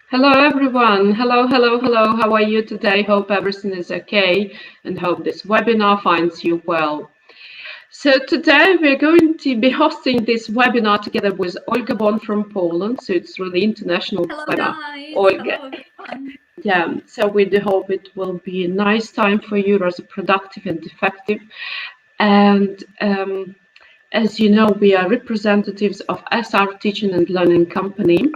Hello everyone. Hello, hello, hello. How are you today? Hope everything is okay and hope this webinar finds you well. So today we're going to be hosting this webinar together with Olga Bon from Poland. So it's really international Hello webinar. guys, Olga. hello everyone. Yeah, so we do hope it will be a nice time for you, as productive and effective. And as you know, we are representatives of SR Teaching and Learning Company.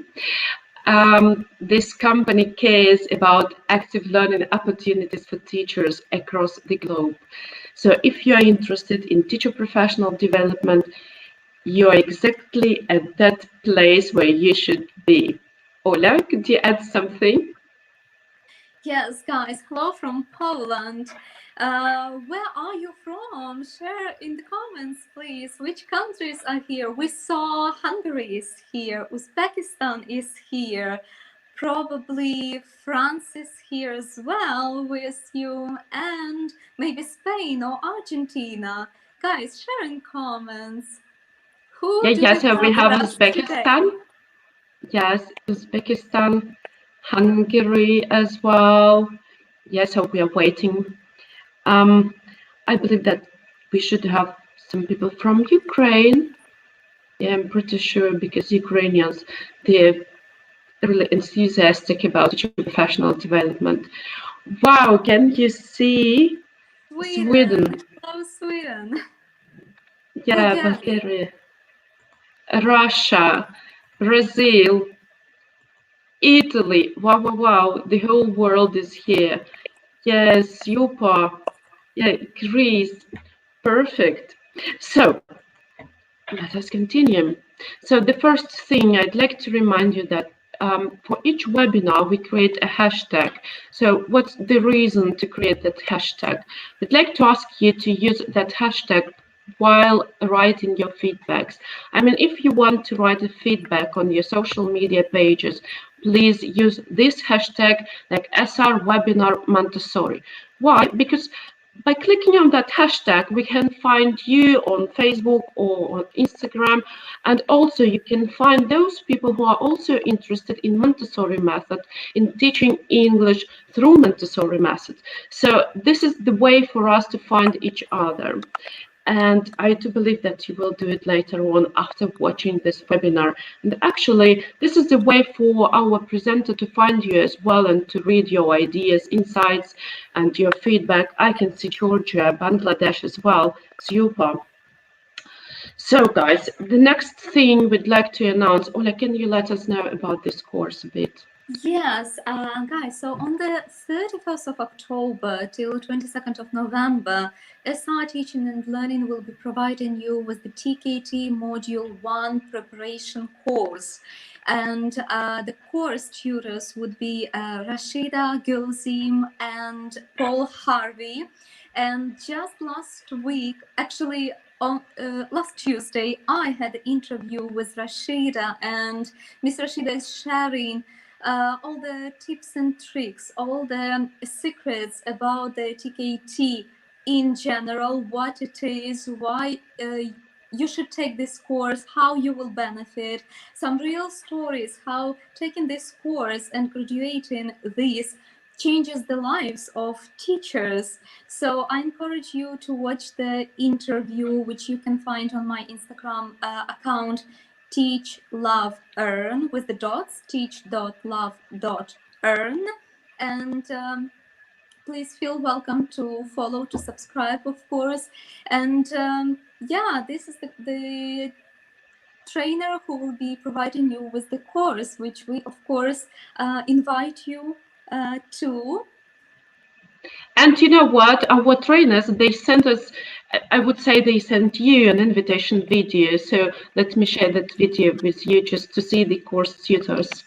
This company cares about active learning opportunities for teachers across the globe. So if you are interested in teacher professional development, you are exactly at that place where you should be. Ola, could you add something? Yes, guys, hello from Poland. Where are you from? Share in the comments, please. Which countries are here? We saw Hungary is here, Uzbekistan is here, probably France is here as well with you, and maybe Spain or Argentina. Guys, share in comments. Who do we So we have with have us today? Uzbekistan. Yes, Uzbekistan, Hungary as well. Yes, so we are waiting. I believe that we should have some people from Ukraine. Yeah, I'm pretty sure because Ukrainians, they're really enthusiastic about professional development. Wow, can you see Sweden. Sweden? Hello, Sweden. Yeah, Bulgaria. Bulgaria, Russia, Brazil, Italy. Wow, wow, wow. The whole world is here. Yes, Yupa. Yeah, Greece. Perfect. So let us continue. So the first thing I'd like to remind you that for each webinar, we create a hashtag. So what's the reason to create that hashtag? I'd like to ask you to use that hashtag while writing your feedbacks. I mean, if you want to write a feedback on your social media pages, please use this hashtag like SR Webinar Montessori. Why? Because by clicking on that hashtag, we can find you on Facebook or on Instagram, and also you can find those people who are also interested in Montessori method, in teaching English through Montessori method. So this is the way for us to find each other. And I do believe that you will do it later on after watching this webinar. And actually, this is the way for our presenter to find you as well and to read your ideas, insights, and your feedback. I can see Georgia, Bangladesh as well. Super. So, guys, the next thing we'd like to announce, Ola, can you let us know about this course a bit? Yes, guys, so on the 31st of October till 22nd of November, SR Teaching and Learning will be providing you with the TKT Module 1 preparation course. And the course tutors would be Rashida Gulzim and Paul Harvey. And just last week, actually on last Tuesday, I had an interview with Rashida, and Miss Rashida is sharing all the tips and tricks, all the secrets about the TKT in general, what it is, why you should take this course, how you will benefit, some real stories, how taking this course and graduating this changes the lives of teachers. So I encourage you to watch the interview, which you can find on my Instagram account, teach love earn with the dots, teach.love.earn. And please feel welcome to follow, to subscribe, of course. And yeah, this is the trainer who will be providing you with the course, which we of course invite you to. And you know what? Our trainers, they sent us, I would say they sent you an invitation video. So let me share that video with you just to see the course tutors.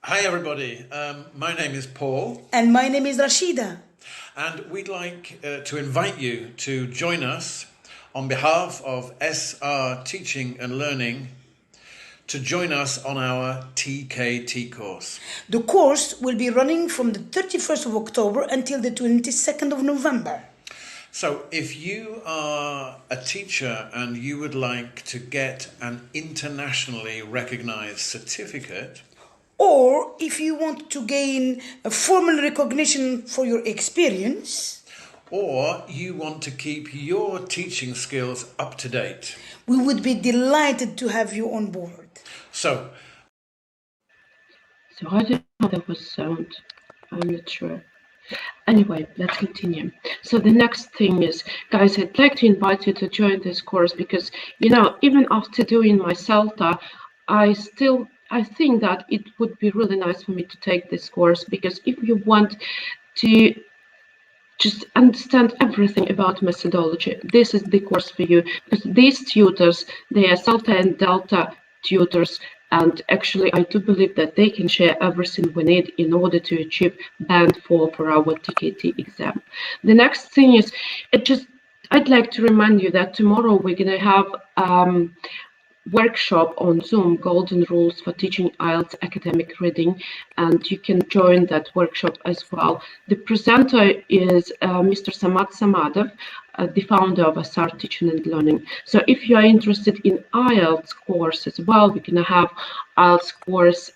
Hi everybody, my name is Paul. And my name is Rashida. And we'd like to invite you to join us on behalf of SR Teaching and Learning to join us on our TKT course. The course will be running from the 31st of October until the 22nd of November. So if you are a teacher and you would like to get an internationally recognized certificate, or if you want to gain a formal recognition for your experience, or you want to keep your teaching skills up to date. we would be delighted to have you on board. So, I don't know how that was sound. I'm not sure. Anyway, let's continue. So the next thing is, guys, I'd like to invite you to join this course because, you know, even after doing my CELTA, I think that it would be really nice for me to take this course, because if you want to just understand everything about methodology, this is the course for you, because these tutors, they are CELTA and Delta tutors, and actually I do believe that they can share everything we need in order to achieve band 4 for our TKT exam. The next thing is, I'd like to remind you that tomorrow we're going to have workshop on Zoom, Golden Rules for Teaching IELTS Academic Reading, and you can join that workshop as well. The presenter is Mr. Samad Samadov, the founder of SR Teaching and Learning. So if you are interested in IELTS course as well, we're going to have IELTS course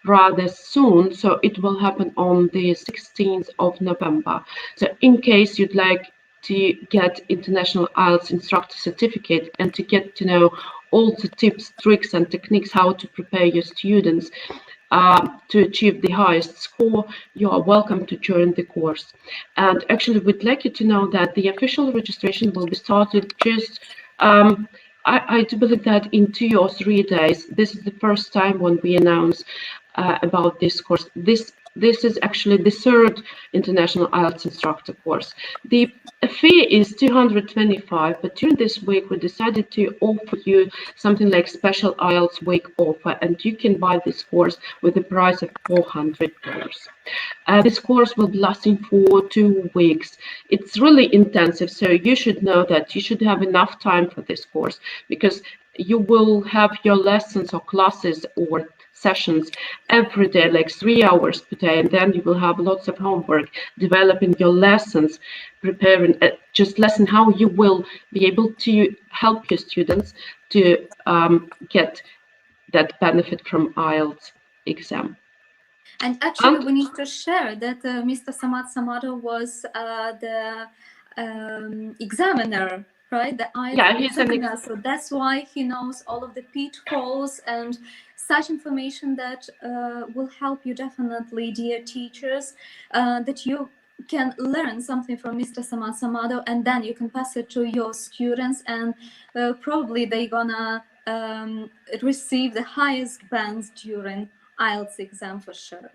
rather soon. So it will happen on the 16th of November. So in case you'd like to get International IELTS Instructor Certificate and to get to know all the tips, tricks and techniques how to prepare your students to achieve the highest score, you are welcome to join the course. And actually, we'd like you to know that the official registration will be started just, I do believe that in 2 or 3 days. This is the first time when we announce about this course. This is actually the 3rd International IELTS Instructor course. The fee is 225, but during this week we decided to offer you something like special IELTS week offer, and you can buy this course with a price of $400. This course will be lasting for 2 weeks. It's really intensive, so you should know that you should have enough time for this course, because you will have your lessons or classes or sessions every day, like 3 hours per day, and then you will have lots of homework, developing your lessons, preparing just lesson how you will be able to help your students to get that benefit from IELTS exam. And actually, we need to share that Mr. Samad Samadov was the examiner, right? The IELTS examiner. So that's why he knows all of the pitfalls and such information that will help you definitely, dear teachers, that you can learn something from Mr. Samad Samadov, and then you can pass it to your students, and probably they're gonna receive the highest bands during IELTS exam for sure.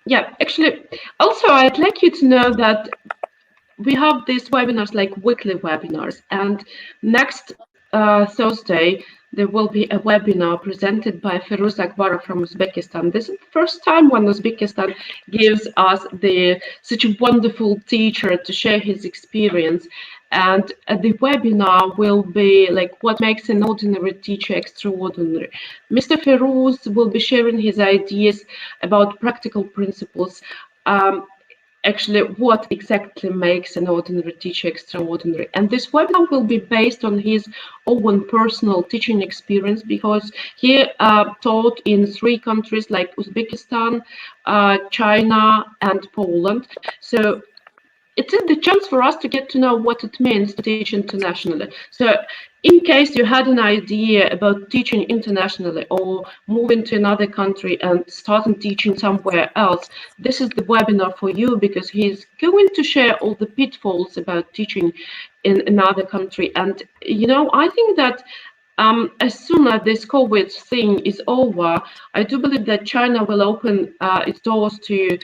Yeah, actually, also I'd like you to know that we have these webinars, like weekly webinars, and next Thursday there will be a webinar presented by Firuz Akbarov from Uzbekistan. This is the first time when Uzbekistan gives us such a wonderful teacher to share his experience. And the webinar will be like what makes an ordinary teacher extraordinary. Mr. Firuz will be sharing his ideas about practical principles, actually what exactly makes an ordinary teacher extraordinary. And this webinar will be based on his own personal teaching experience, because he taught in 3 countries like Uzbekistan, China and Poland. So it is the chance for us to get to know what it means to teach internationally. So in case you had an idea about teaching internationally or moving to another country and starting teaching somewhere else, this is the webinar for you, because he's going to share all the pitfalls about teaching in another country. And, you know, I think that as soon as this COVID thing is over, I do believe that China will open its doors to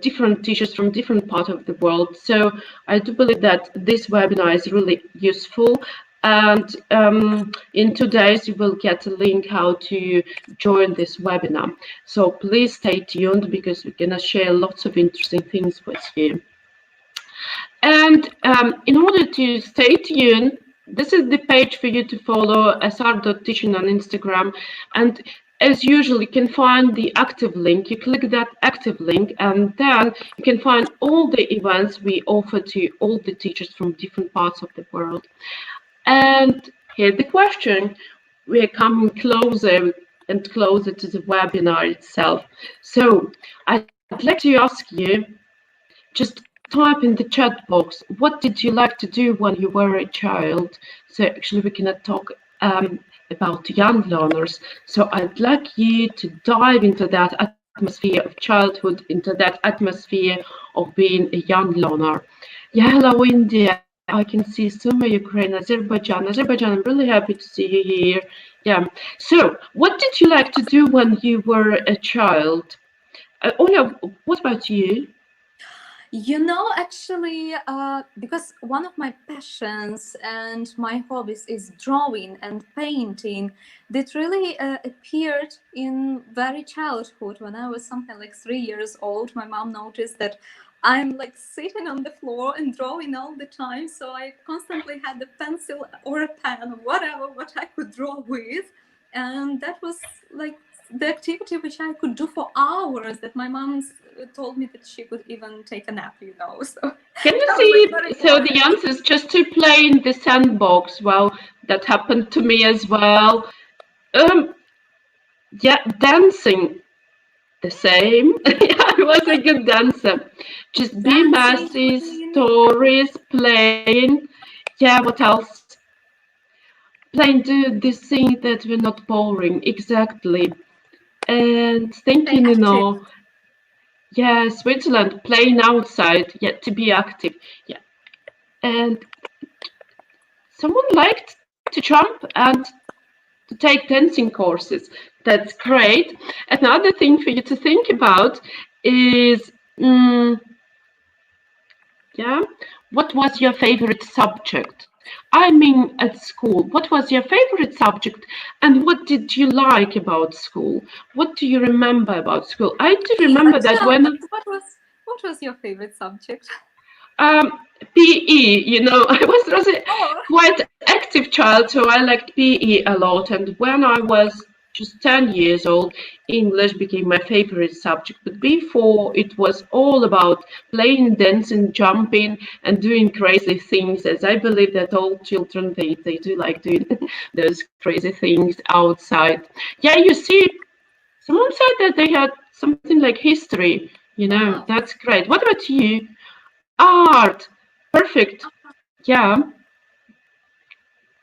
different teachers from different parts of the world. So I do believe that this webinar is really useful. And in 2 days, you will get a link how to join this webinar. So please stay tuned, because we're going to share lots of interesting things with you. And in order to stay tuned, this is the page for you to follow, sr.teaching on Instagram. And as usual, you can find the active link. You click that active link, and then you can find all the events we offer to all the teachers from different parts of the world. And here's the question. We're coming closer and closer to the webinar itself. So I'd like to ask you, just type in the chat box, what did you like to do when you were a child? So actually we can talk about young learners. So I'd like you to dive into that atmosphere of childhood, into that atmosphere of being a young learner. Yeah, hello India. I can see Suma, Ukraine, Azerbaijan. Azerbaijan, I'm really happy to see you here. Yeah. So, what did you like to do when you were a child? Ola, what about you? You know, actually, because one of my passions and my hobbies is drawing and painting, that really appeared in very childhood. When I was something like 3 years old, my mom noticed that I'm like sitting on the floor and drawing all the time. So I constantly had a pencil or a pen, whatever, what I could draw with. And that was like the activity which I could do for hours, that my mom told me that she could even take a nap, you know. So Can you that was see? like very So the fun. answer is just to play in the sandbox. Well, that happened to me as well. Yeah, dancing, the same. Yeah, I was a good dancer. Just be Dancing, messy, cooking. stories, playing. Yeah, what else? Playing, do these things that were not boring. Exactly. And Stay thinking, active. yeah, Switzerland, playing outside, yeah, to be active. Yeah. And someone liked to jump and to take dancing courses. That's great. Another thing for you to think about is, yeah, what was your favorite subject? I mean, at school, what was your favorite subject and what did you like about school? What do you remember about school? I do Please remember that tell when us, what was your favorite subject? um, PE, I was really Oh, quite active child, so I liked PE a lot. And when I was just 10 years old, English became my favorite subject. But before, it was all about playing, dancing, jumping, and doing crazy things, as I believe that all children, they do like doing those crazy things outside. Yeah, you see, someone said that they had something like history, wow. that's great. What about you? Art, perfect. Yeah.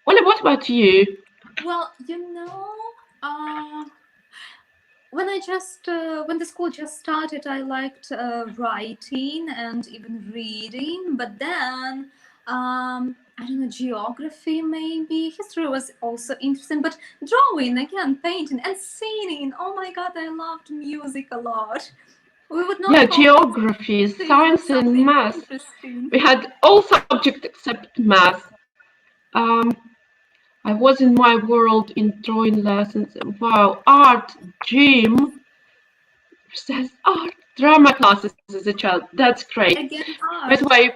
Well, what about you? Well, uh, when the school just started, I liked writing and even reading, but then I don't know, geography maybe, history was also interesting, but drawing again, painting and singing. Oh my God, I loved music a lot. We would not Yeah, call it geography, activities, but science, and something math. interesting. We had all subjects except math. Um, I was in my world in drawing lessons. Wow, art, gym, says art, drama classes as a child. That's great. Again, By the art. way,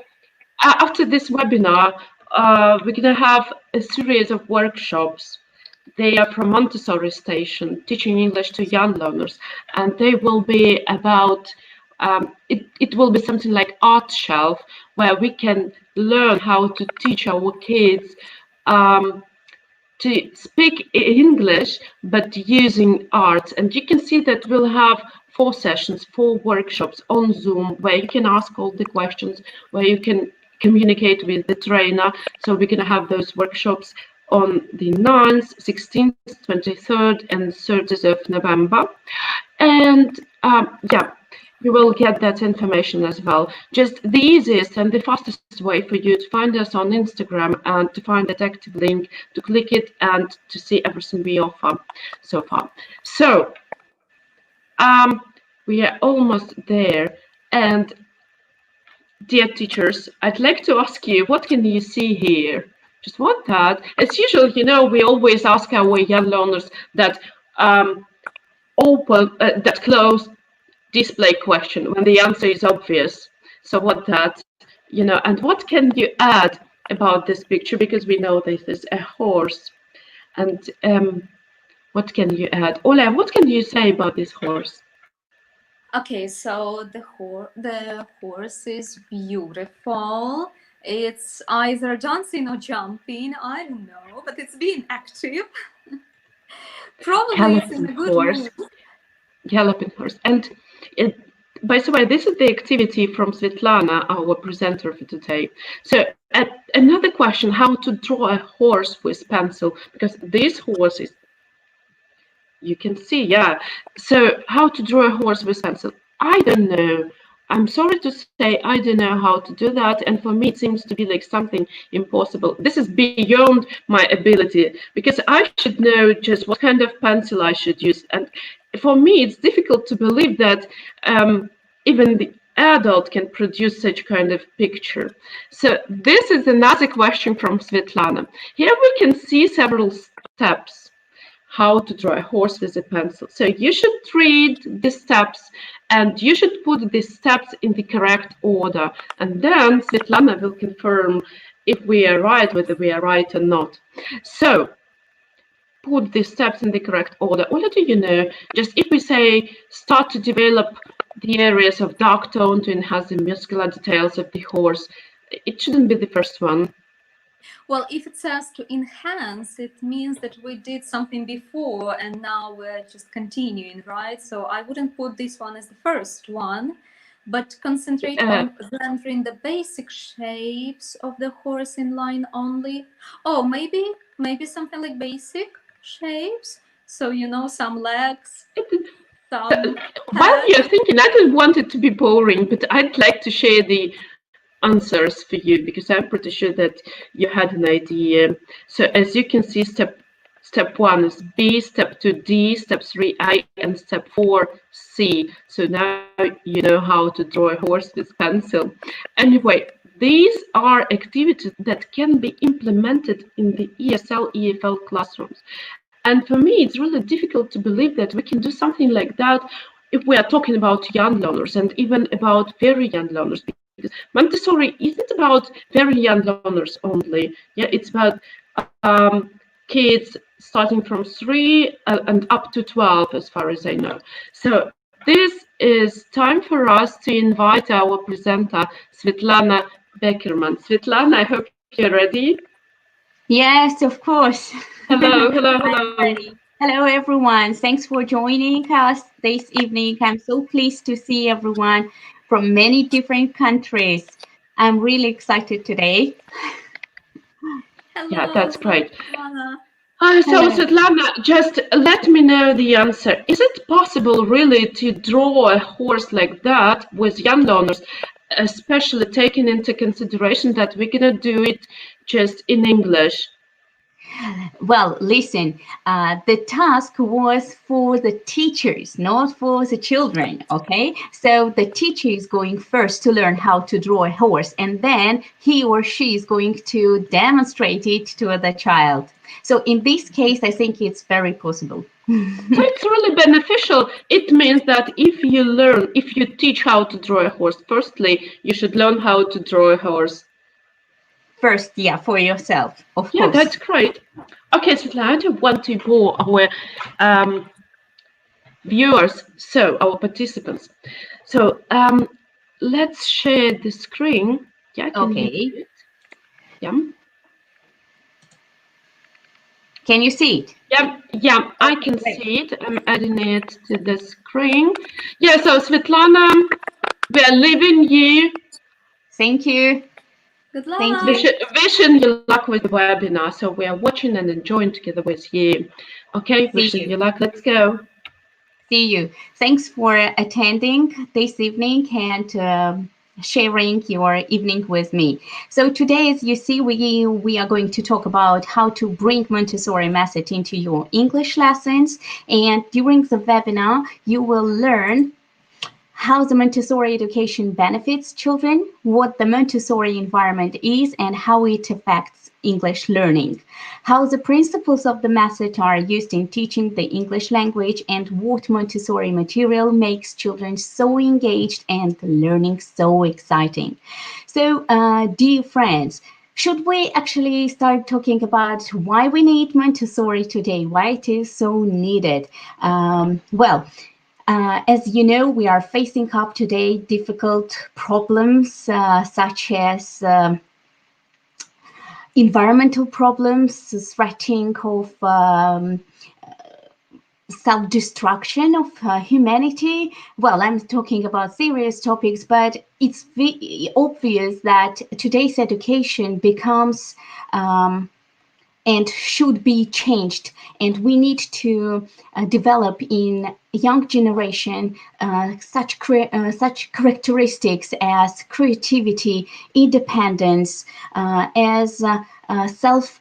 after this webinar, we're going to have a series of workshops. They are from Montessori Station, teaching English to young learners, and they will be about, it will be something like Artshelf, where we can learn how to teach our kids to speak English, but using art. And you can see that we'll have 4 sessions, 4 workshops on Zoom, where you can ask all the questions, where you can communicate with the trainer. So we're going to have those workshops on the 9th, 16th, 23rd, and 30th of November. And yeah, you will get that information as well. Just the easiest and the fastest way for you to find us on Instagram and to find that active link, to click it and to see everything we offer so far. So we are almost there. And dear teachers, I'd like to ask you, what can you see here? Just what that? As usual, we always ask our young learners that open, that close display question when the answer is obvious. So what that, and what can you add about this picture? Because we know this is a horse. And what can you add? Ola, what can you say about this horse? Okay, so the horse is beautiful. It's either dancing or jumping. I don't know, but it's being active. Probably it's in a good horse. mood. Galloping horse. And by the way, this is the activity from Svetlana, our presenter for today. So another question, how to draw a horse with pencil, because this horse is, you can see, yeah. So how to draw a horse with pencil? I don't know. I'm sorry to say I don't know how to do that, and for me it seems to be like something impossible. This is beyond my ability because I should know just what kind of pencil I should use, and for me it's difficult to believe that even the adult can produce such kind of picture. So this is another question from Svetlana. Here we can see several steps how to draw a horse with a pencil. So you should read the steps and you should put the steps in the correct order. And then Svetlana will confirm if we are right, whether we are right or not. So put the steps in the correct order. Or do you know, just if we say start to develop the areas of dark tone to enhance the muscular details of the horse, it shouldn't be the first one. Well, if it says to enhance, it means that we did something before and now we're just continuing, right? So I wouldn't put this one as the first one, but concentrate on rendering the basic shapes of the horse in line only. Oh, maybe something like basic shapes. So, you know, some legs, some While you're thinking, I don't want it to be boring, but I'd like to share the answers for you because I'm pretty sure that you had an idea. So as you can see, step 1 is B, step 2 D, step 3 A, and step 4 C. So now you know how to draw a horse with pencil. Anyway, these are activities that can be implemented in the ESL, EFL classrooms. And for me, it's really difficult to believe that we can do something like that if we are talking about young learners and even about very young learners. Because Montessori isn't about very young learners only. Yeah, it's about kids starting from 3 and up to 12, as far as I know. So this is time for us to invite our presenter, Svetlana Bekerman. Svetlana, I hope you're ready. Yes, of course. Hello. I'm ready. Hello, everyone. Thanks for joining us this evening. I'm so pleased to see everyone from many different countries. I'm really excited today. Hello, yeah, that's great. Svetlana. So Svetlana, just let me know the answer. Is it possible really to draw a horse like that with young learners, especially taking into consideration that we're going to do it just in English? Well, listen, the task was for the teachers, not for the children, okay? So the teacher is going first to learn how to draw a horse, and then he or she is going to demonstrate it to the child. So in this case, I think it's very possible. So it's really beneficial. It means that if you teach how to draw a horse, firstly, you should learn how to draw a horse. First, yeah, for yourself, of course. Yeah, that's great. Okay, Svetlana, I don't want to bore our viewers, so our participants. So let's share the screen. Yeah, Okay. Yeah. Can you see it? Yeah, I can see it. I'm adding it to the screen. Yeah, so Svetlana, we are leaving you. Thank you. Good luck. Thank you. Wishing you luck with the webinar. So we are watching and enjoying together with you. Okay, wishing you luck. Let's go. See you. Thanks for attending this evening and sharing your evening with me. So today, as you see, we are going to talk about how to bring Montessori method into your English lessons. And during the webinar, you will learn how the Montessori education benefits children, what the Montessori environment is, and how it affects English learning, how the principles of the method are used in teaching the English language, and what Montessori material makes children so engaged and learning so exciting. So, dear friends, should we actually start talking about why we need Montessori today, why it is so needed? As you know, we are facing up today difficult problems such as environmental problems, threatening of self-destruction of humanity. Well, I'm talking about serious topics, but it's obvious that today's education becomes and should be changed, and we need to develop in young generation such characteristics as creativity, independence, as self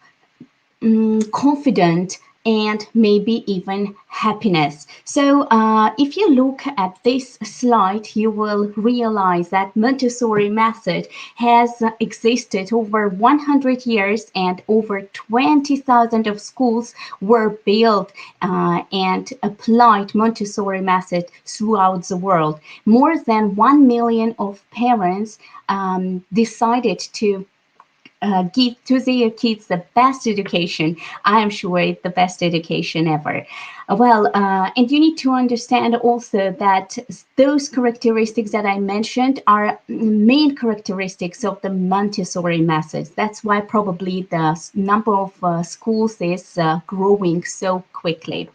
confident, and maybe even happiness. So if you look at this slide, you will realize that Montessori method has existed over 100 years, and over 20,000 of schools were built and applied Montessori method throughout the world. More than 1 million of parents decided to give to their kids the best education. I am sure it's the best education ever. And you need to understand also that those characteristics that I mentioned are main characteristics of the Montessori methods. That's why probably the number of schools is growing so quickly.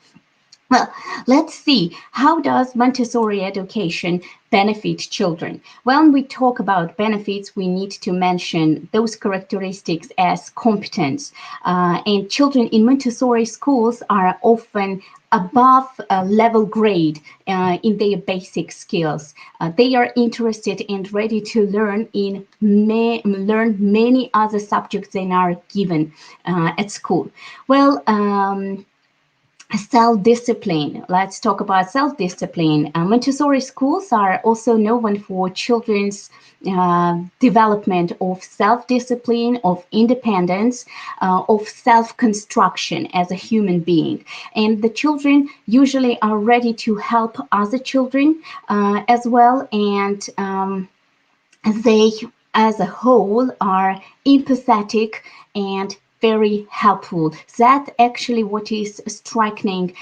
Well, let's see, how does Montessori education benefit children? When we talk about benefits, we need to mention those characteristics as competence. And children in Montessori schools are often above level grade in their basic skills. They are interested and ready to learn many other subjects than are given at school. Well, self-discipline. Let's talk about self-discipline. Montessori schools are also known for children's development of self-discipline, of independence, of self-construction as a human being. And the children usually are ready to help other children as well. And they, as a whole, are empathetic and very helpful. That's actually what is striking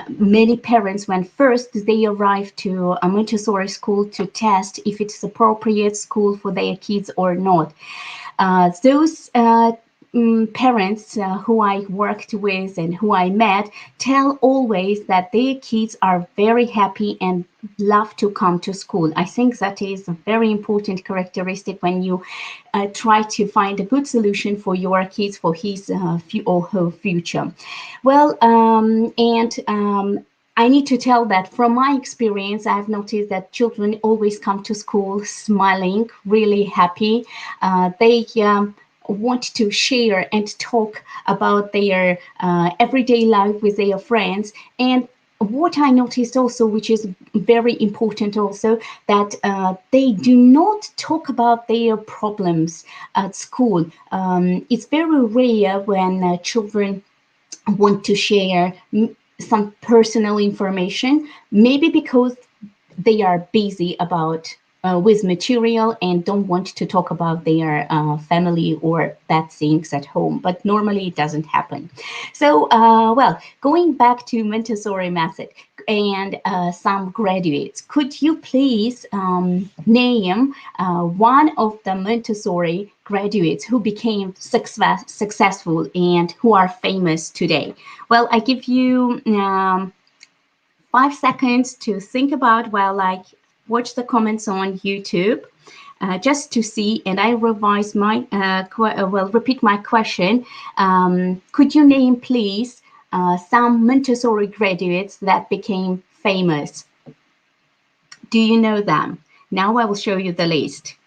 many parents when first they arrive to a Montessori school to test if it's appropriate school for their kids or not. Those parents who I worked with and who I met tell always that their kids are very happy and love to come to school. I think that is a very important characteristic when you try to find a good solution for your kids, for his or her future. Well, I need to tell that from my experience, I've noticed that children always come to school smiling, really happy. They want to share and talk about their everyday life with their friends. And what I noticed also, which is very important also, that they do not talk about their problems at school. It's very rare when children want to share some personal information, maybe because they are busy about with material and don't want to talk about their family or bad things at home, but normally it doesn't happen. So, well, going back to Montessori method and some graduates, could you please name one of the Montessori graduates who became successful and who are famous today? Well, I give you 5 seconds to think about while I watch the comments on YouTube, just to see, and I revise my, repeat my question. Could you name, please, some Montessori graduates that became famous? Do you know them? Now I will show you the list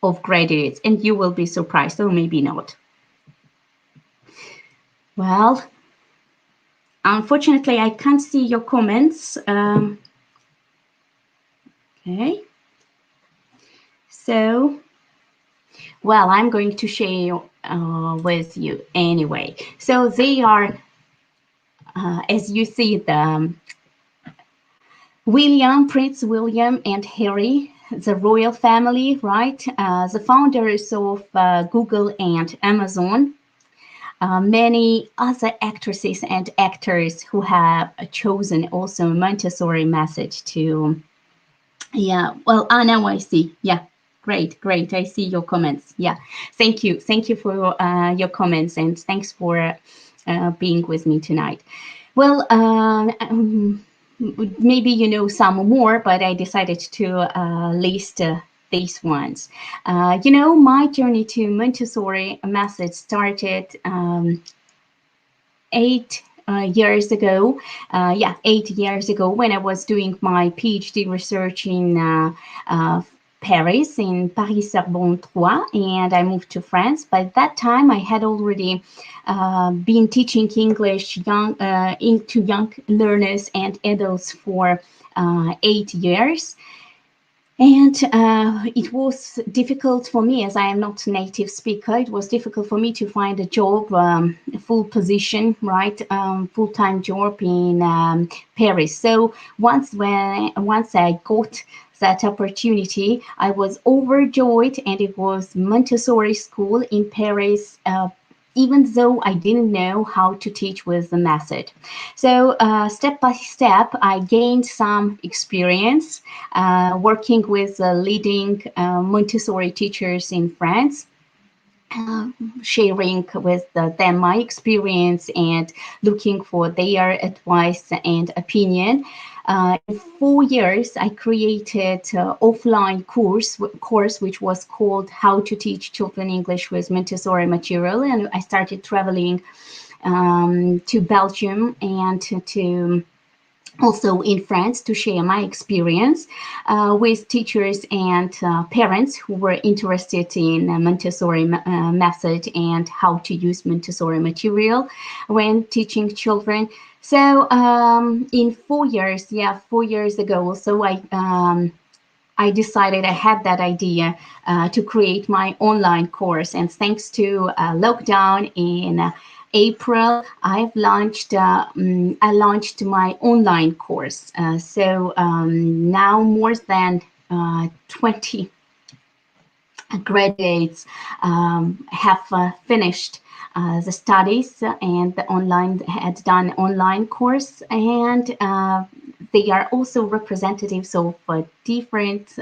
of graduates, and you will be surprised, or maybe not. Well, unfortunately, I can't see your comments. Okay, so, well, I'm going to share with you anyway. So they are, as you see, the Prince William and Harry, the royal family, right? The founders of Google and Amazon. Many other actresses and actors who have chosen also Montessori method to. Yeah, well, now I see. Yeah, great. I see your comments. Yeah, thank you for your comments, and thanks for being with me tonight. Well, maybe you know some more, but I decided to list these ones. My journey to Montessori method started 8 years ago. 8 years ago, when I was doing my PhD research in Paris, in Paris Sorbonne 3, and I moved to France. By that time, I had already been teaching English to young learners and adults for 8 years. And it was difficult for me, as I am not a native speaker. It was difficult for me to find a job, a full position, right, full-time job in Paris. So once I got that opportunity, I was overjoyed, and it was Montessori school in Paris. Even though I didn't know how to teach with the method. So step by step, I gained some experience working with leading Montessori teachers in France. Sharing with them my experience and looking for their advice and opinion. In 4 years, I created an offline course which was called How to Teach Children English with Montessori Material, and I started traveling to Belgium and to also in France to share my experience with teachers and parents who were interested in Montessori method and how to use Montessori material when teaching children. So in 4 years, 4 years ago, so I decided, I had that idea to create my online course, and thanks to lockdown in April, I launched my online course. So now more than 20 graduates have finished the studies and had done online course, and they are also representatives of different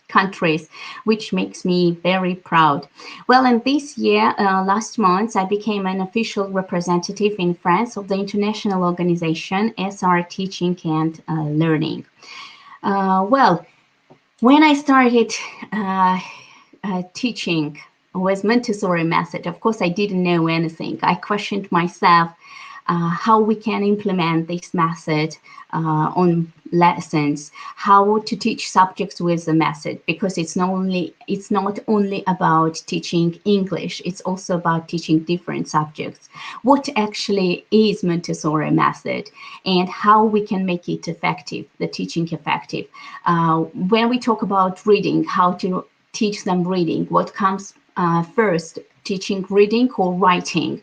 countries, which makes me very proud. Well, and this year, last month, I became an official representative in France of the international organization SR Teaching and Learning. Well, when I started teaching with Montessori method, of course, I didn't know anything. I questioned myself how we can implement this method on lessons, how to teach subjects with the method, because it's not only about teaching English, it's also about teaching different subjects. What actually is Montessori method and how we can make it effective, the teaching effective. When we talk about reading, how to teach them reading, what comes first, teaching reading or writing?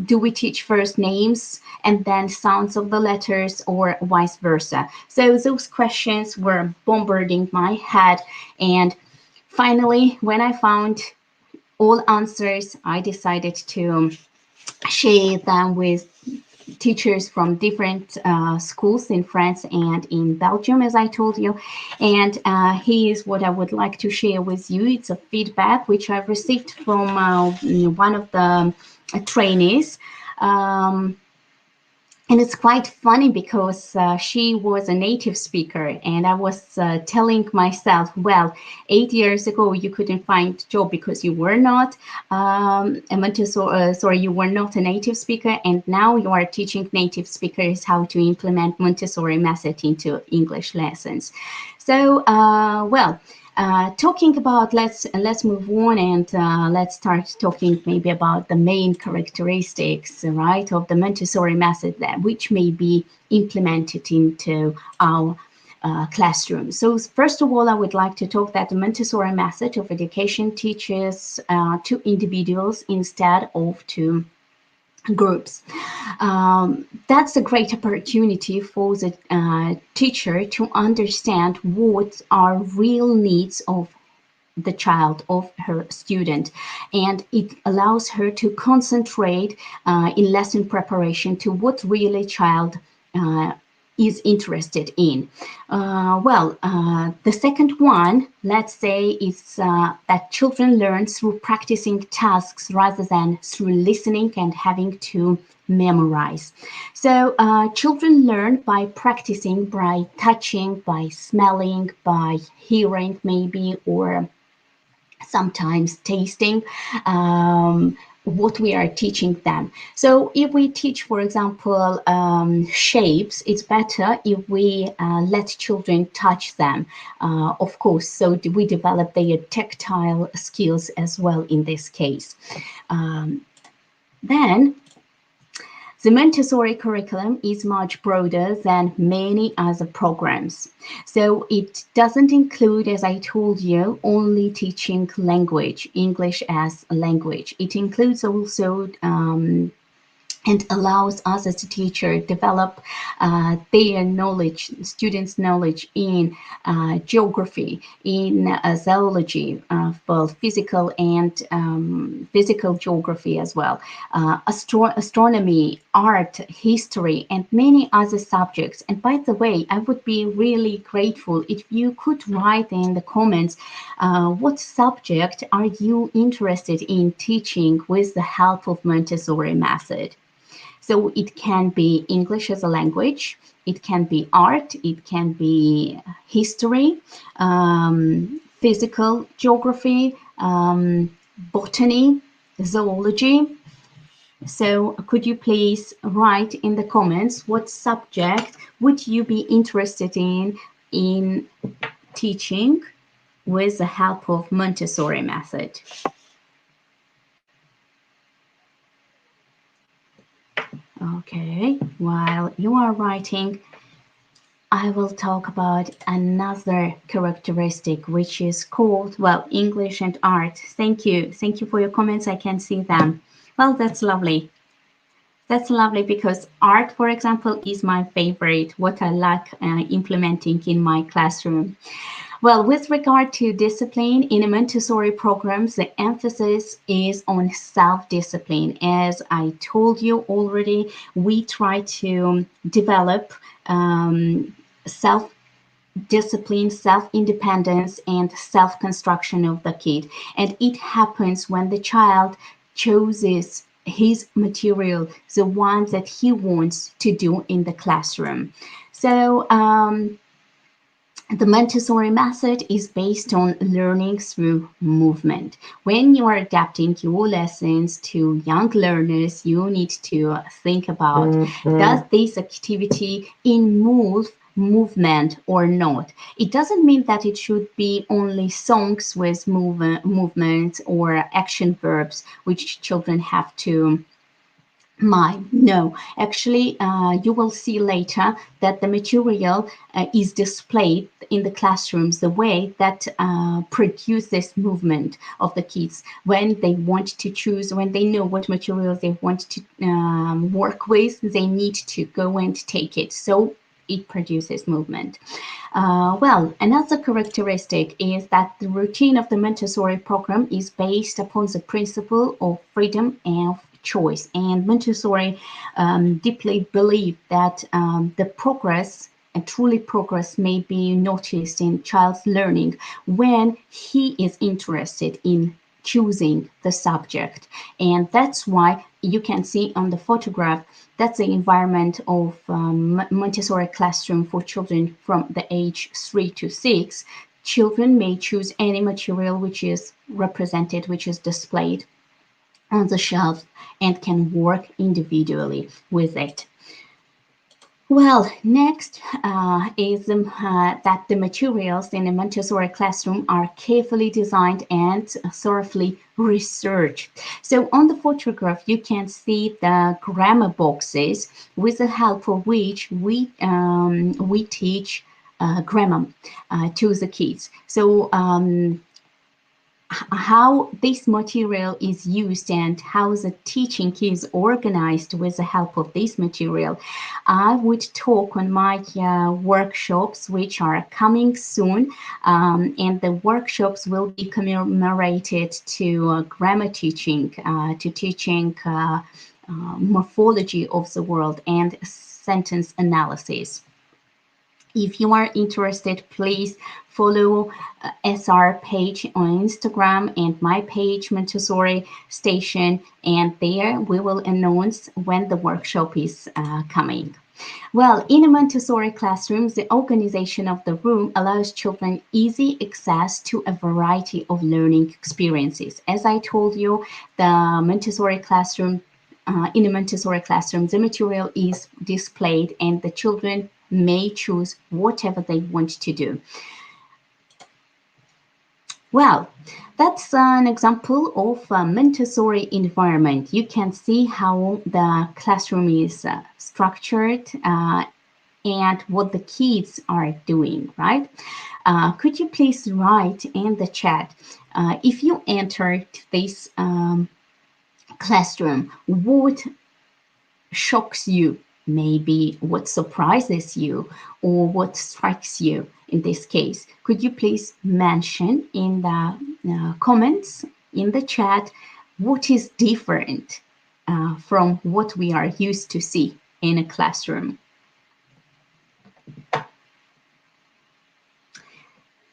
Do we teach first names and then sounds of the letters, or vice versa? So those questions were bombarding my head, and finally, when I found all answers, I decided to share them with teachers from different schools in France and in Belgium, as I told you. And here's what I would like to share with you. It's a feedback which I've received from one of the trainees. And it's quite funny because she was a native speaker, and I was telling myself, well, 8 years ago you couldn't find a job because you were not you were not a native speaker, and now you are teaching native speakers how to implement Montessori method into English lessons. So, talking about, let's move on, and let's start talking maybe about the main characteristics, right, of the Montessori method which may be implemented into our classroom. So first of all, I would like to talk that the Montessori method of education teaches to individuals instead of to groups. That's a great opportunity for the teacher to understand what are real needs of the child, of her student, and it allows her to concentrate in lesson preparation to what really child is interested in. The second one, let's say, is that children learn through practicing tasks rather than through listening and having to memorize. So children learn by practicing, by touching, by smelling, by hearing maybe, or sometimes tasting what we are teaching them. So if we teach, for example, shapes, it's better if we let children touch them, of course, so we develop their tactile skills as well in this case. Then the Montessori curriculum is much broader than many other programs. So it doesn't include, as I told you, only teaching language, English as a language. It includes also and allows us as a teacher develop their knowledge, students' knowledge in geography, in zoology, both physical and physical geography as well, astronomy, art, history, and many other subjects. And by the way, I would be really grateful if you could write in the comments what subject are you interested in teaching with the help of Montessori method. So it can be English as a language, it can be art, it can be history, physical geography, botany, zoology. So could you please write in the comments what subject would you be interested in teaching with the help of Montessori method? Okay, while you are writing, I will talk about another characteristic, which is called, well, English and art. Thank you. Thank you for your comments. I can see them. Well, that's lovely. That's lovely because art, for example, is my favorite, what I like implementing in my classroom. Well, with regard to discipline, in a Montessori programs, the emphasis is on self-discipline. As I told you already, we try to develop self-discipline, self-independence, and self-construction of the kid. And it happens when the child chooses his material, the one that he wants to do in the classroom. So, the Montessori method is based on learning through movement. When you are adapting your lessons to young learners, you need to think about, does this activity involve movement or not? It doesn't mean that it should be only songs with movements or action verbs, which children have to mime. No, actually, you will see later that the material is displayed in the classrooms the way that produces movement of the kids when they want to choose, when they know what material they want to work with, they need to go and take it. So it produces movement. Well, another characteristic is that the routine of the Montessori program is based upon the principle of freedom and choice. And Montessori deeply believe that the progress, and truly progress, may be noticed in child's learning when he is interested in choosing the subject. And that's why you can see on the photograph, that's the environment of Montessori classroom for children from the age 3 to 6. Children may choose any material which is represented, which is displayed on the shelf, and can work individually with it. Well, next is that the materials in a Montessori classroom are carefully designed and thoroughly researched. So on the photograph, you can see the grammar boxes with the help of which we teach grammar to the kids. So how this material is used and how the teaching is organized with the help of this material, I would talk on my workshops, which are coming soon, and the workshops will be commemorated to grammar teaching, to teaching morphology of the word and sentence analysis. If you are interested, please follow SR page on Instagram and my page, Montessori Station, and there we will announce when the workshop is coming. Well, in a Montessori classroom, the organization of the room allows children easy access to a variety of learning experiences. As I told you, the Montessori classroom, in a Montessori classroom, the material is displayed and the children may choose whatever they want to do. Well, that's an example of a Montessori environment. You can see how the classroom is structured and what the kids are doing, right? Could you please write in the chat if you entered this classroom, what shocks you, maybe what surprises you, or what strikes you in this case? Could you please mention in the comments, in the chat, what is different from what we are used to see in a classroom?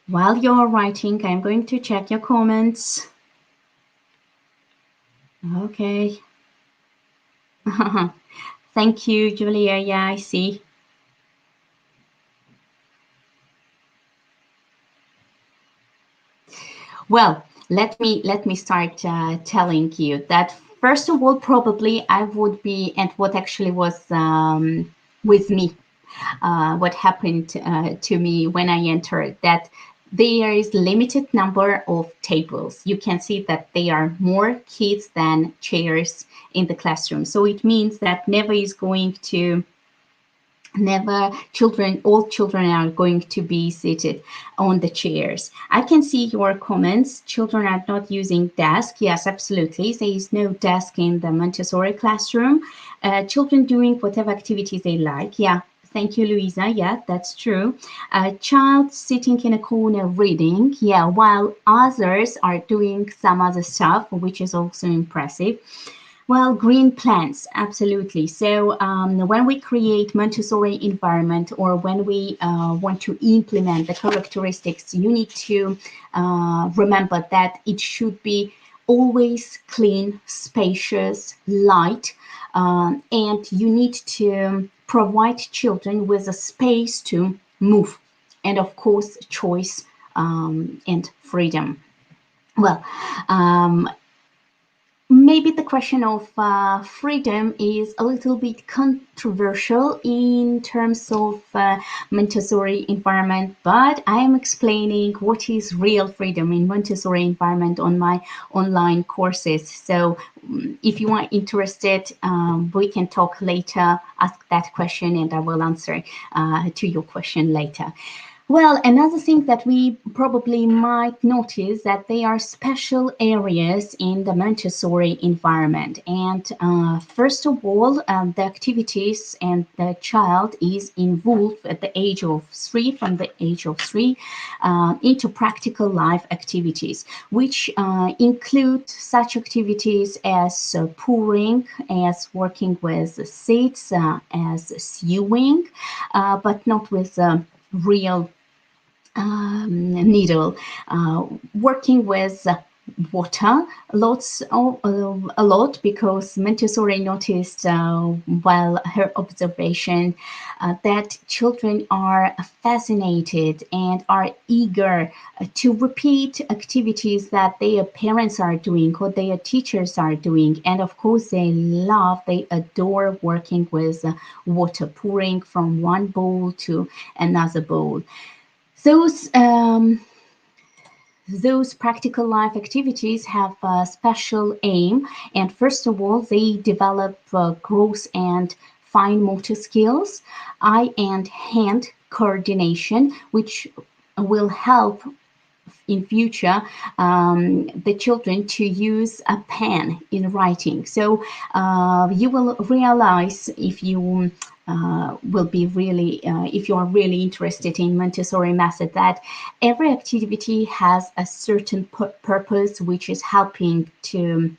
While you're writing, I'm going to check your comments. Okay. Thank you, Julia. Yeah, I see. Well, let me start telling you that first of all, probably I would be, and what actually was with me, what happened to me when I entered, that there is limited number of tables. You can see that there are more kids than chairs in the classroom. So it means that all children are going to be seated on the chairs. I can see your comments. Children are not using desk. Yes, absolutely. There is no desk in the Montessori classroom. Children doing whatever activities they like. Yeah. Thank you, Louisa. Yeah, that's true. A child sitting in a corner reading. Yeah, while others are doing some other stuff, which is also impressive. Well, green plants, absolutely. So when we create Montessori environment, or when we want to implement the characteristics, you need to remember that it should be always clean, spacious, light, and you need to provide children with a space to move, and of course, choice and freedom. Well, maybe the question of freedom is a little bit controversial in terms of Montessori environment, but I am explaining what is real freedom in Montessori environment on my online courses. So if you are interested, we can talk later, ask that question, and I will answer to your question later. Well, another thing that we probably might notice that there are special areas in the Montessori environment. And first of all, the activities and the child is involved at the age of 3, from the age of 3, into practical life activities, which include such activities as pouring, as working with seeds, as sewing, but not with real needle, working with water a lot, because Montessori noticed while her observation that children are fascinated and are eager to repeat activities that their parents are doing or their teachers are doing. And of course, they adore working with water, pouring from one bowl to another bowl. Those practical life activities have a special aim, and first of all, they develop gross and fine motor skills, eye and hand coordination, which will help in future the children to use a pen in writing. So you will realize, if you if you are really interested in Montessori method, that every activity has a certain purpose, which is helping to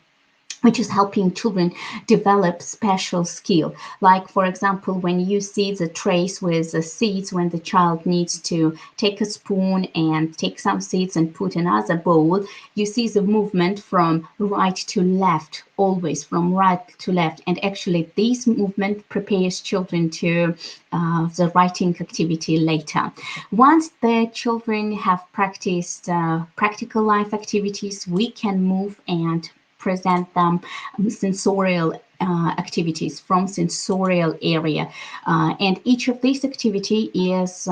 which is helping children develop special skill. Like, for example, when you see the trays with the seeds, when the child needs to take a spoon and take some seeds and put another bowl, you see the movement from right to left, always from right to left. And actually, this movement prepares children to the writing activity later. Once the children have practiced practical life activities, we can move and present them sensorial activities from sensorial area. And each of these activity is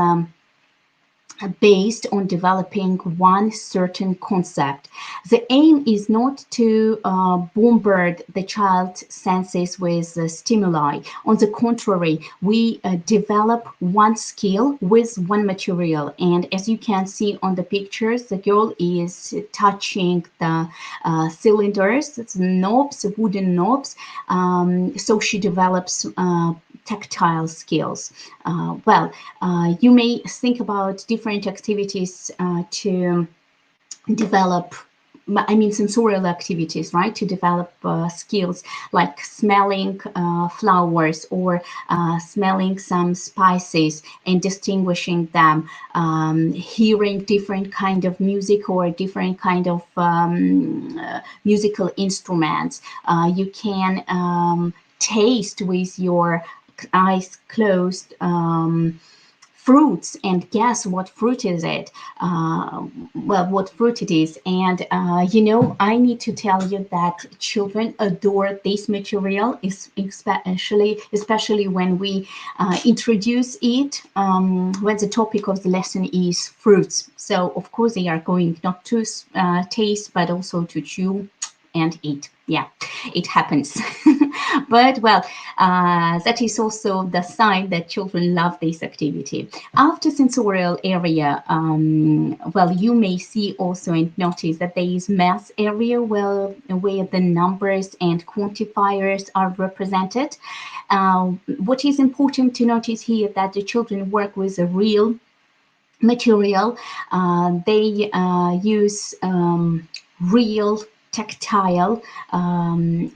based on developing one certain concept. The aim is not to bombard the child's senses with stimuli. On the contrary, we develop one skill with one material. And as you can see on the pictures, the girl is touching the cylinders, the knobs, wooden knobs. So she develops tactile skills. You may think about different activities to develop, I mean, sensorial activities, right? To develop skills like smelling flowers or smelling some spices and distinguishing them, hearing different kind of music or different kind of musical instruments. You can taste with your eyes closed fruits and guess what fruit is it, what fruit it is. And I need to tell you that children adore this material, especially when we introduce it, when the topic of the lesson is fruits. So of course they are going not to taste but also to chew and eat. Yeah, it happens. But that is also the sign that children love this activity. After sensorial area, you may see also and notice that there is math area where the numbers and quantifiers are represented. What is important to notice here that the children work with a real material. They use real tactile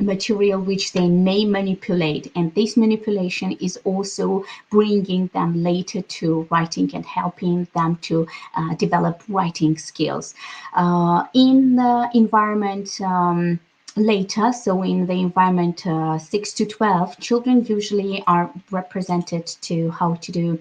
material which they may manipulate, and this manipulation is also bringing them later to writing and helping them to develop writing skills. In the environment later, so in the environment 6 to 12, children usually are represented to how to do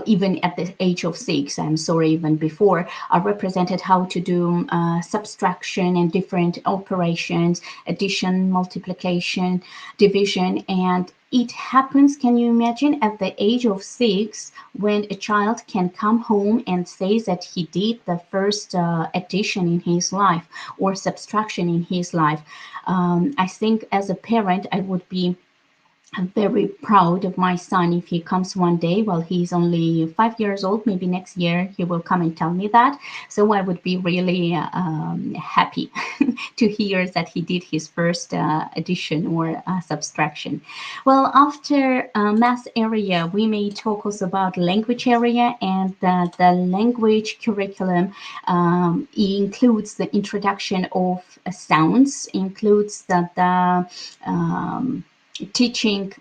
even at the age of 6, I'm sorry, even before, are represented how to do subtraction and different operations, addition, multiplication, division. And it happens, can you imagine, at the age of 6, when a child can come home and say that he did the first addition in his life or subtraction in his life. I think as a parent, I would be I'm very proud of my son if he comes one day. Well, he's only 5 years old. Maybe next year he will come and tell me that. So I would be really happy to hear that he did his first addition or subtraction. Well, after math area, we may talk also about language area, and the language curriculum includes the introduction of sounds, includes the teaching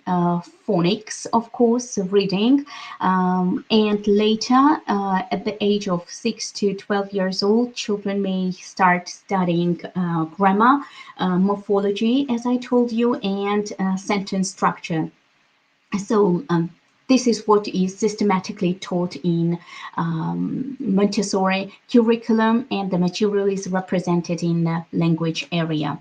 phonics, of course, reading, and later at the age of 6 to 12 years old, children may start studying grammar, morphology, as I told you, and sentence structure. So this is what is systematically taught in Montessori curriculum, and the material is represented in the language area.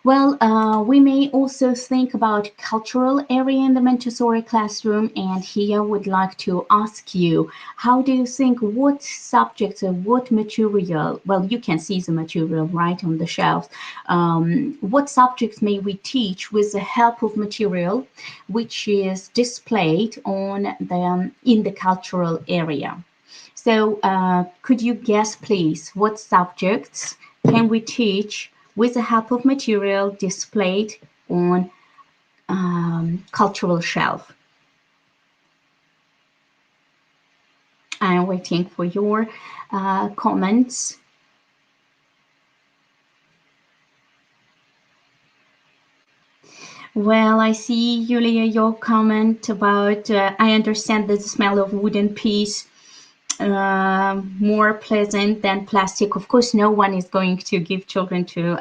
Well, we may also think about cultural area in the Montessori classroom, and here I would like to ask you, how do you think, what subjects or what material, well, you can see the material right on the shelf, what subjects may we teach with the help of material which is displayed on in the cultural area? So could you guess, please, what subjects can we teach with the help of material displayed on cultural shelf? I'm waiting for your comments. Well, I see, Julia, your comment about I understand that the smell of wooden piece more pleasant than plastic. Of course, no one is going to give children to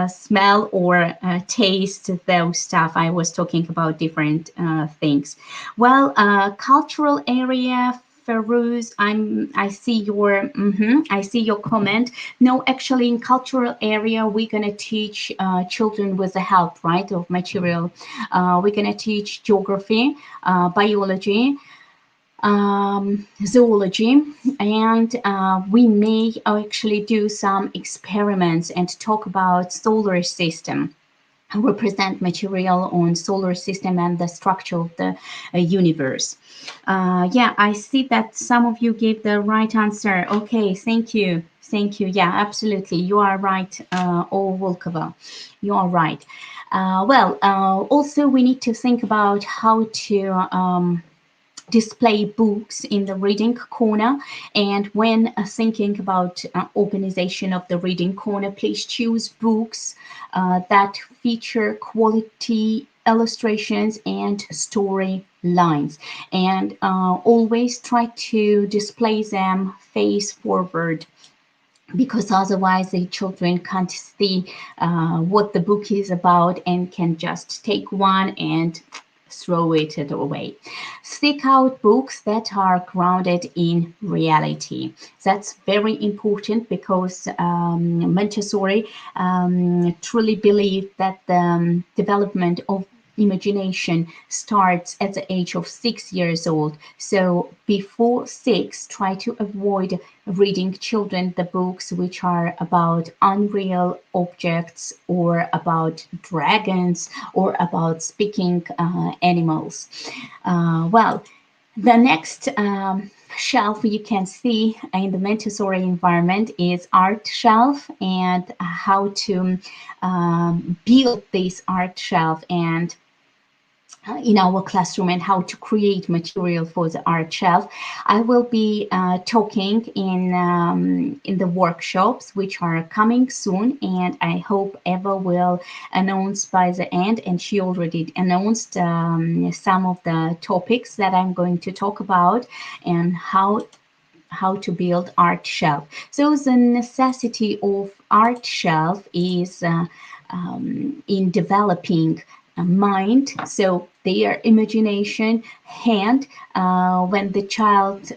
smell or taste those stuff. I was talking about different things. Well, cultural area. Feroz, I see your comment. No, actually, in cultural area, we're gonna teach children with the help, right, of material. We're gonna teach geography, biology, zoology, and we may actually do some experiments and talk about solar system, represent material on solar system and the structure of the universe. Yeah, I see that some of you gave the right answer. Okay, thank you. Thank you. Yeah, absolutely. You are right, Volkova. You are right. Also, we need to think about how to display books in the reading corner. And when thinking about organization of the reading corner, please choose books that feature quality illustrations and story lines, and always try to display them face forward, because otherwise the children can't see what the book is about and can just take one and throw it away. Seek out books that are grounded in reality. That's very important, because Montessori truly believe that the development of imagination starts at the age of 6 years old. So before 6, try to avoid reading children the books which are about unreal objects or about dragons or about speaking animals. The next shelf you can see in the Montessori environment is Artshelf, and how to build this Artshelf and in our classroom, and how to create material for the Artshelf. I will be talking in the workshops which are coming soon, and I hope Eva will announce by the end, and she already announced some of the topics that I'm going to talk about and how to build Artshelf. So the necessity of Artshelf is in developing mind, so their imagination, hand, when the child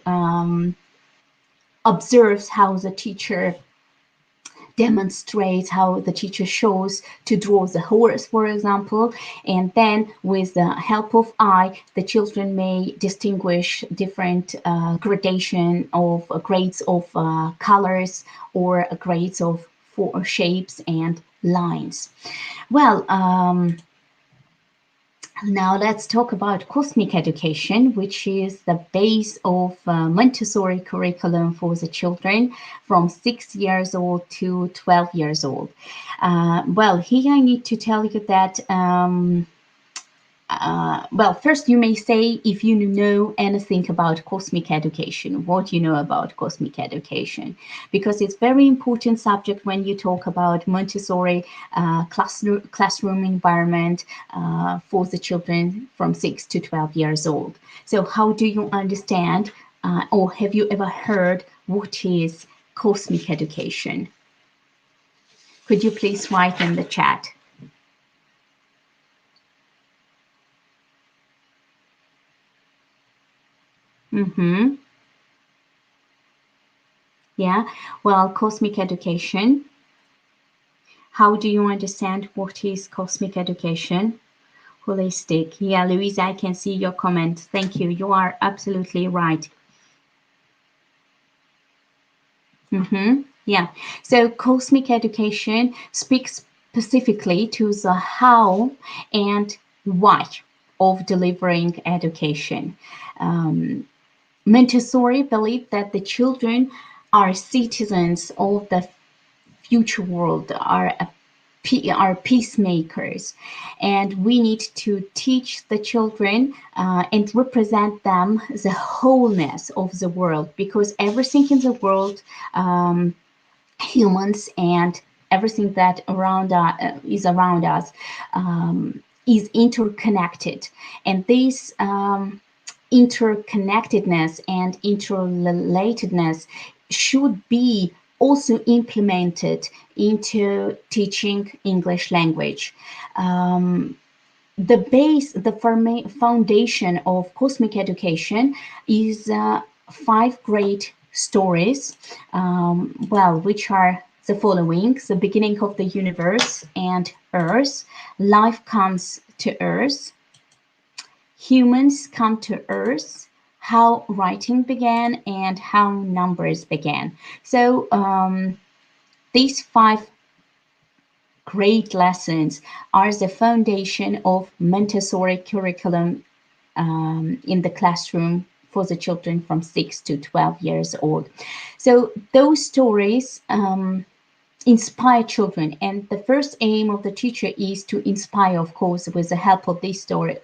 observes how the teacher demonstrates, how the teacher shows to draw the horse, for example, and then with the help of eye, the children may distinguish different grades of colors, or grades of shapes and lines. Well, now let's talk about cosmic education, which is the base of Montessori curriculum for the children from 6 years old to 12 years old. Here I need to tell you that first you may say if you know anything about cosmic education, what you know about cosmic education, because it's very important subject when you talk about Montessori classroom environment for the children from 6 to 12 years old. So how do you understand, or have you ever heard what is cosmic education? Could you please write in the chat? Mm-hmm. Yeah, well, cosmic education. How do you understand what is cosmic education? Holistic. Yeah, Louisa, I can see your comment. Thank you. You are absolutely right. Mm-hmm. Yeah. So cosmic education speaks specifically to the how and why of delivering education. Montessori believed that the children are citizens of the future world, are peacemakers, and we need to teach the children and represent them the wholeness of the world, because everything in the world, humans and everything that is around us is interconnected, and this interconnectedness and interrelatedness should be also implemented into teaching English language. The foundation of cosmic education is 5 great stories, which are the following: the beginning of the universe and Earth, life comes to Earth, humans come to Earth, how writing began, and how numbers began. So these 5 great lessons are the foundation of Montessori curriculum in the classroom for the children from 6 to 12 years old. So those stories inspire children, and the first aim of the teacher is to inspire, of course, with the help of this story,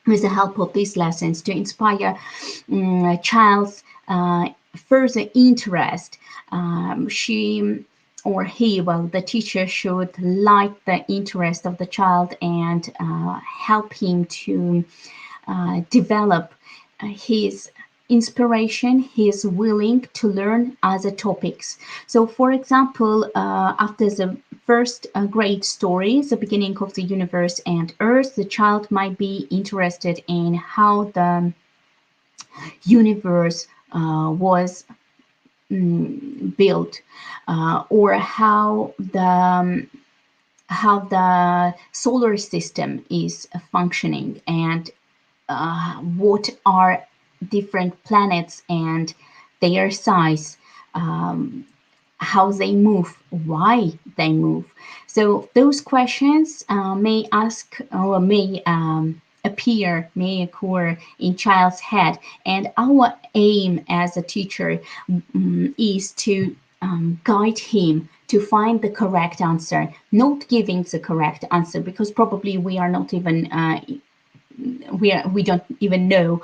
with the help of these lessons, to inspire a child's further interest. She or he, the teacher should light the interest of the child and help him to develop his inspiration. He is willing to learn other topics. So, for example, after the first great story, the beginning of the universe and Earth, the child might be interested in how the universe was built, or how the solar system is functioning, and what are different planets and their size, how they move, why they move. So those questions may occur in child's head, and our aim as a teacher is to guide him to find the correct answer, not giving the correct answer, because probably we are not even we don't even know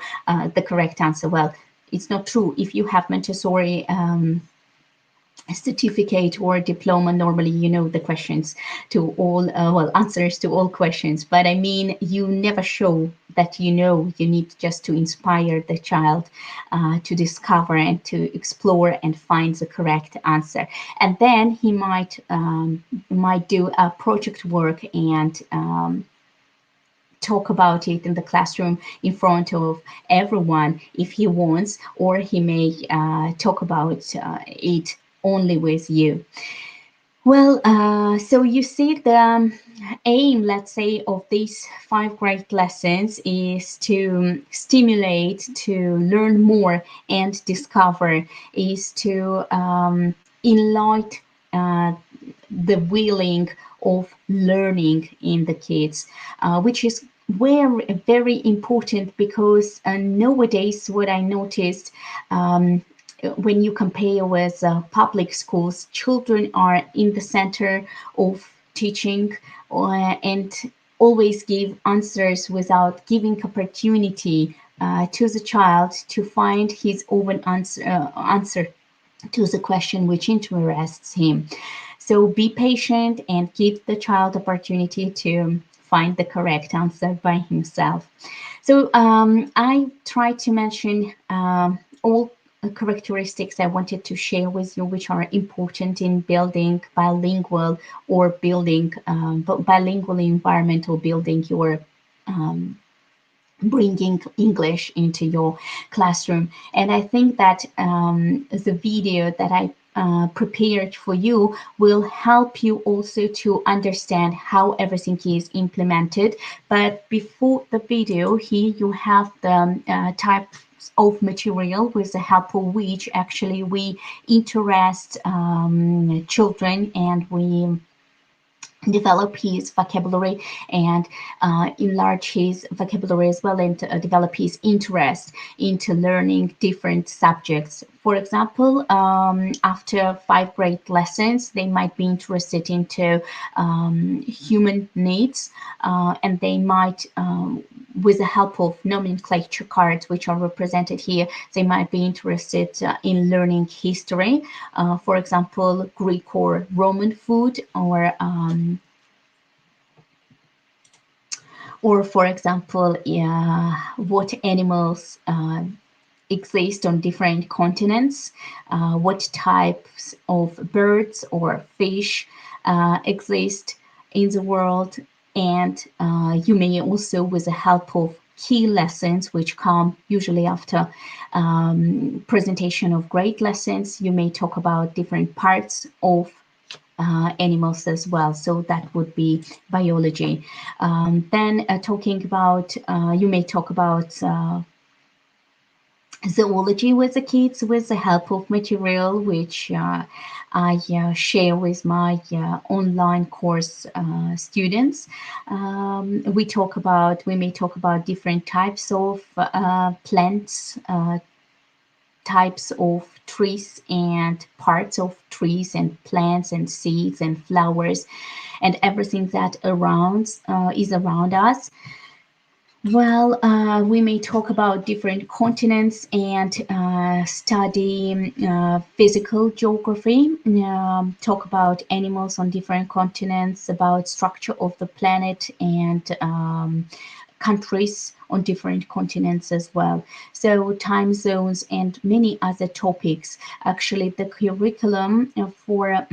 the correct answer. Well, it's not true. If you have Montessori certificate or diploma, normally you know the questions to all answers to all questions, but I mean, you never show that you know. You need just to inspire the child to discover and to explore and find the correct answer, and then he might do a project work and talk about it in the classroom in front of everyone if he wants, or he may talk about it only with you. Well, so you see, the aim, let's say, of these 5 great lessons is to stimulate, to learn more and discover, is to enlighten the willing of learning in the kids, which is very, very important, because nowadays what I noticed, when you compare with public schools, children are in the center of teaching and always give answers without giving opportunity to the child to find his own answer to the question which interests him. So be patient and give the child opportunity to find the correct answer by himself. So I tried to mention all characteristics I wanted to share with you, which are important in building bilingual or building bilingual environmental building your bringing English into your classroom. And I think that the video that I prepared for you will help you also to understand how everything is implemented. But before the video, here you have the types of material with the help of which actually we interest children, and we develop his vocabulary and enlarge his vocabulary as well, and develop his interest into learning different subjects. For example, after 5 grade lessons, they might be interested into human needs, and they might, with the help of nomenclature cards which are represented here, they might be interested in learning history, for example, Greek or Roman food, or for example, what animals exist on different continents, what types of birds or fish exist in the world. And you may also, with the help of key lessons, which come usually after presentation of grade lessons, you may talk about different parts of animals as well. So that would be biology. Then talking about, you may talk about zoology with the kids with the help of material which I share with my online course students. We may talk about different types of plants, types of trees and parts of trees and plants and seeds and flowers and everything that is around us. Well, we may talk about different continents and study physical geography, talk about animals on different continents, about structure of the planet and countries on different continents as well. So time zones and many other topics. Actually, the curriculum for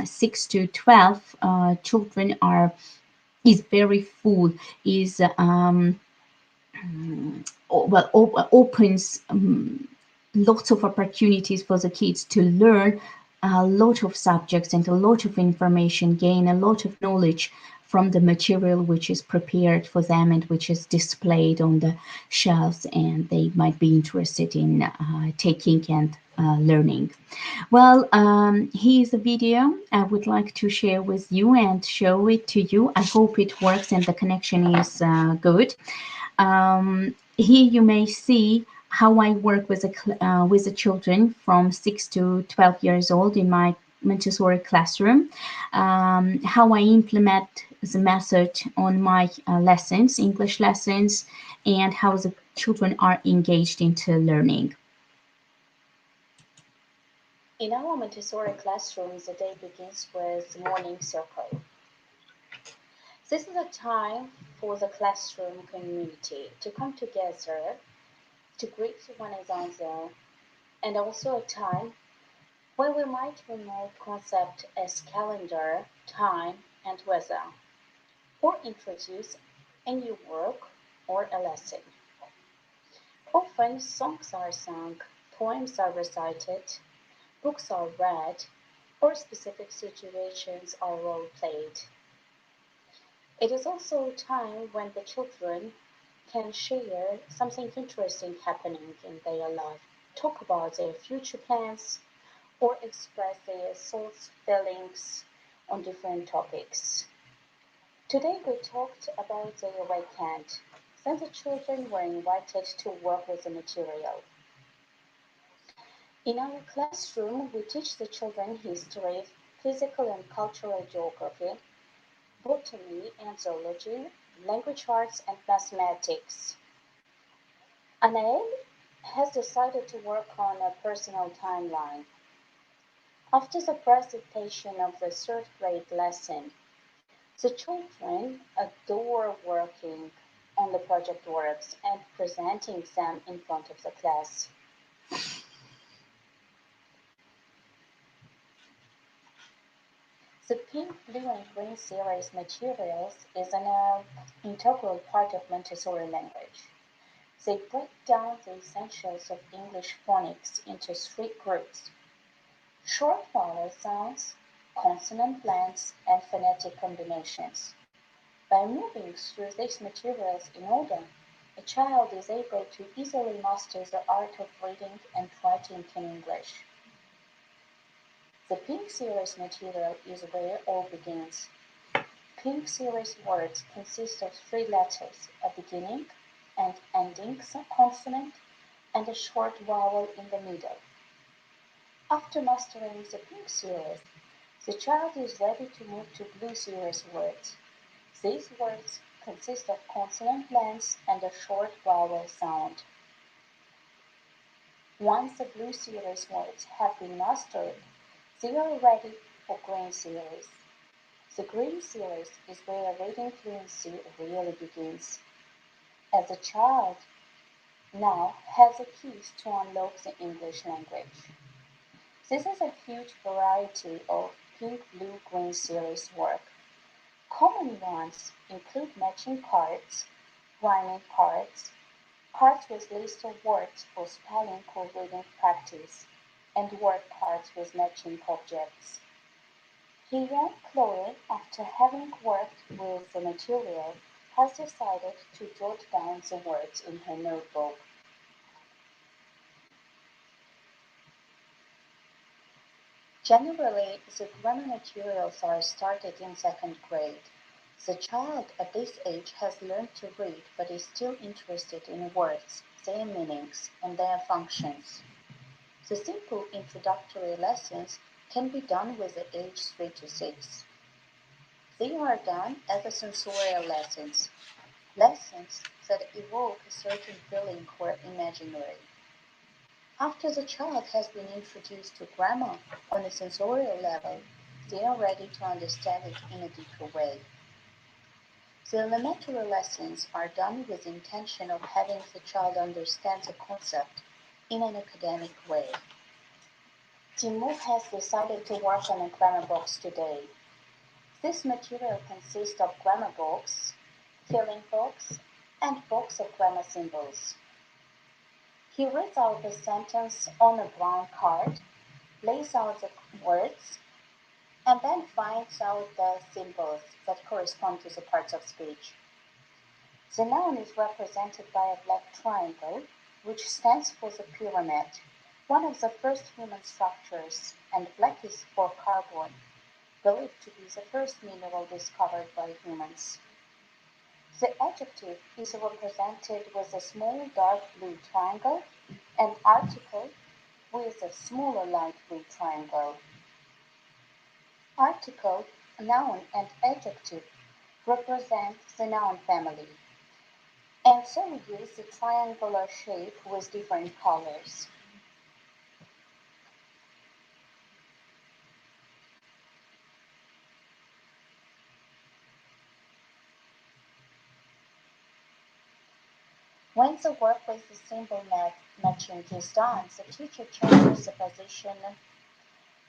6 to 12 children is very full, is opens lots of opportunities for the kids to learn a lot of subjects and a lot of information, gain a lot of knowledge from the material which is prepared for them and which is displayed on the shelves, and they might be interested in taking and learning. Well, here's a video I would like to share with you and show it to you. I hope it works and the connection is good. Here you may see how I work with the children from 6 to 12 years old in my Montessori classroom, how I implement the method on my lessons, English lessons, and how the children are engaged into learning. In our Montessori classroom, the day begins with morning circle. This is a time for the classroom community to come together, to greet one another, and also a time where we might remove concepts as calendar, time, and weather, or introduce a new work or a lesson. Often songs are sung, poems are recited, books are read, or specific situations are role-played. It is also a time when the children can share something interesting happening in their life, talk about their future plans, or express their thoughts, feelings on different topics. Today we talked about their weekend. Then the children were invited to work with the material. In our classroom, we teach the children history, physical and cultural geography, botany and zoology, language arts, and mathematics. Anael has decided to work on a personal timeline. After the presentation of the 3rd grade lesson, the children adore working on the project works and presenting them in front of the class. The pink, blue, and green series materials is an integral part of Montessori language. They break down the essentials of English phonics into 3 groups: short vowel sounds, consonant blends, and phonetic combinations. By moving through these materials in order, a child is able to easily master the art of reading and writing in English. The pink series material is where all begins. Pink series words consist of 3 letters, a beginning and ending consonant, and a short vowel in the middle. After mastering the pink series, the child is ready to move to blue series words. These words consist of consonant lengths and a short vowel sound. Once the blue series words have been mastered, they are ready for green series. The green series is where reading fluency really begins, as the child now has the keys to unlock the English language. This is a huge variety of pink, blue, green series work. Common ones include matching cards, rhyming cards, cards with lists of words for spelling or reading practice, and word cards with matching objects. Here, Chloe, after having worked with the material, has decided to jot down the words in her notebook. Generally, the grammar materials are started in 2nd grade. The child at this age has learned to read but is still interested in words, their meanings, and their functions. The simple introductory lessons can be done with the age 3 to 6. They are done as a sensorial lessons that evoke a certain feeling or imaginary. After the child has been introduced to grammar on a sensorial level, they are ready to understand it in a deeper way. The elementary lessons are done with the intention of having the child understand the concept in an academic way. Timur has decided to work on a grammar box today. This material consists of grammar box, filling box, and box of grammar symbols. He reads out the sentence on a brown card, lays out the words, and then finds out the symbols that correspond to the parts of speech. The noun is represented by a black triangle, which stands for the pyramid, one of the first human structures, and black is for carbon, believed to be the first mineral discovered by humans. The adjective is represented with a small dark blue triangle and article with a smaller light blue triangle. Article, noun, and adjective represent the noun family, and so we use the triangular shape with different colors. When the work with the symbol matching is done, the teacher changes the position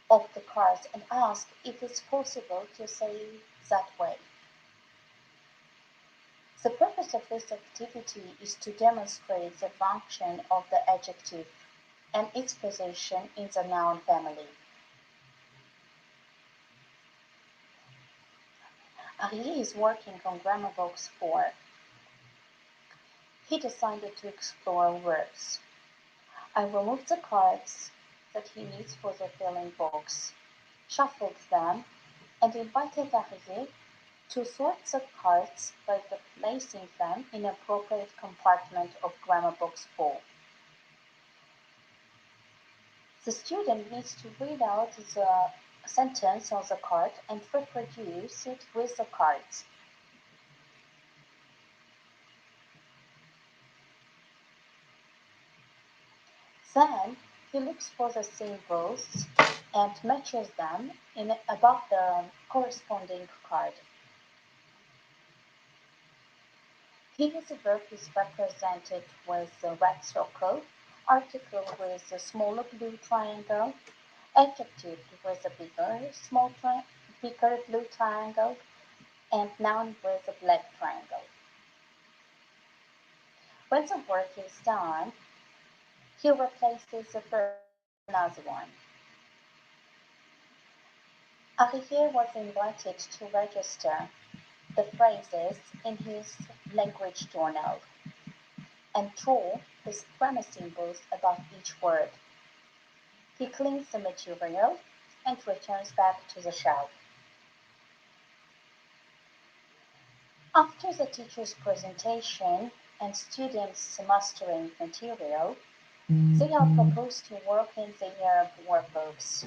of the cards and asks if it's possible to say that way. The purpose of this activity is to demonstrate the function of the adjective and its position in the noun family. Arié is working on Grammar Box 4. He decided to explore verbs. I removed the cards that he needs for the filling box, shuffled them, and invited Arié to sort the cards by placing them in appropriate compartment of Grammar Box 4. The student needs to read out the sentence on the card and reproduce it with the cards. Then he looks for the symbols and matches them above the corresponding card. Here the verb is represented with the red circle, article with the smaller blue triangle, adjective with a bigger blue triangle, and noun with a black triangle. When the work is done, he replaces the verb with another one. Arié was invited to register the phrases in his language journal and draw his grammar symbols above each word. He cleans the material and returns back to the shelf. After the teacher's presentation and students mastering material, they are proposed to work in their workbooks,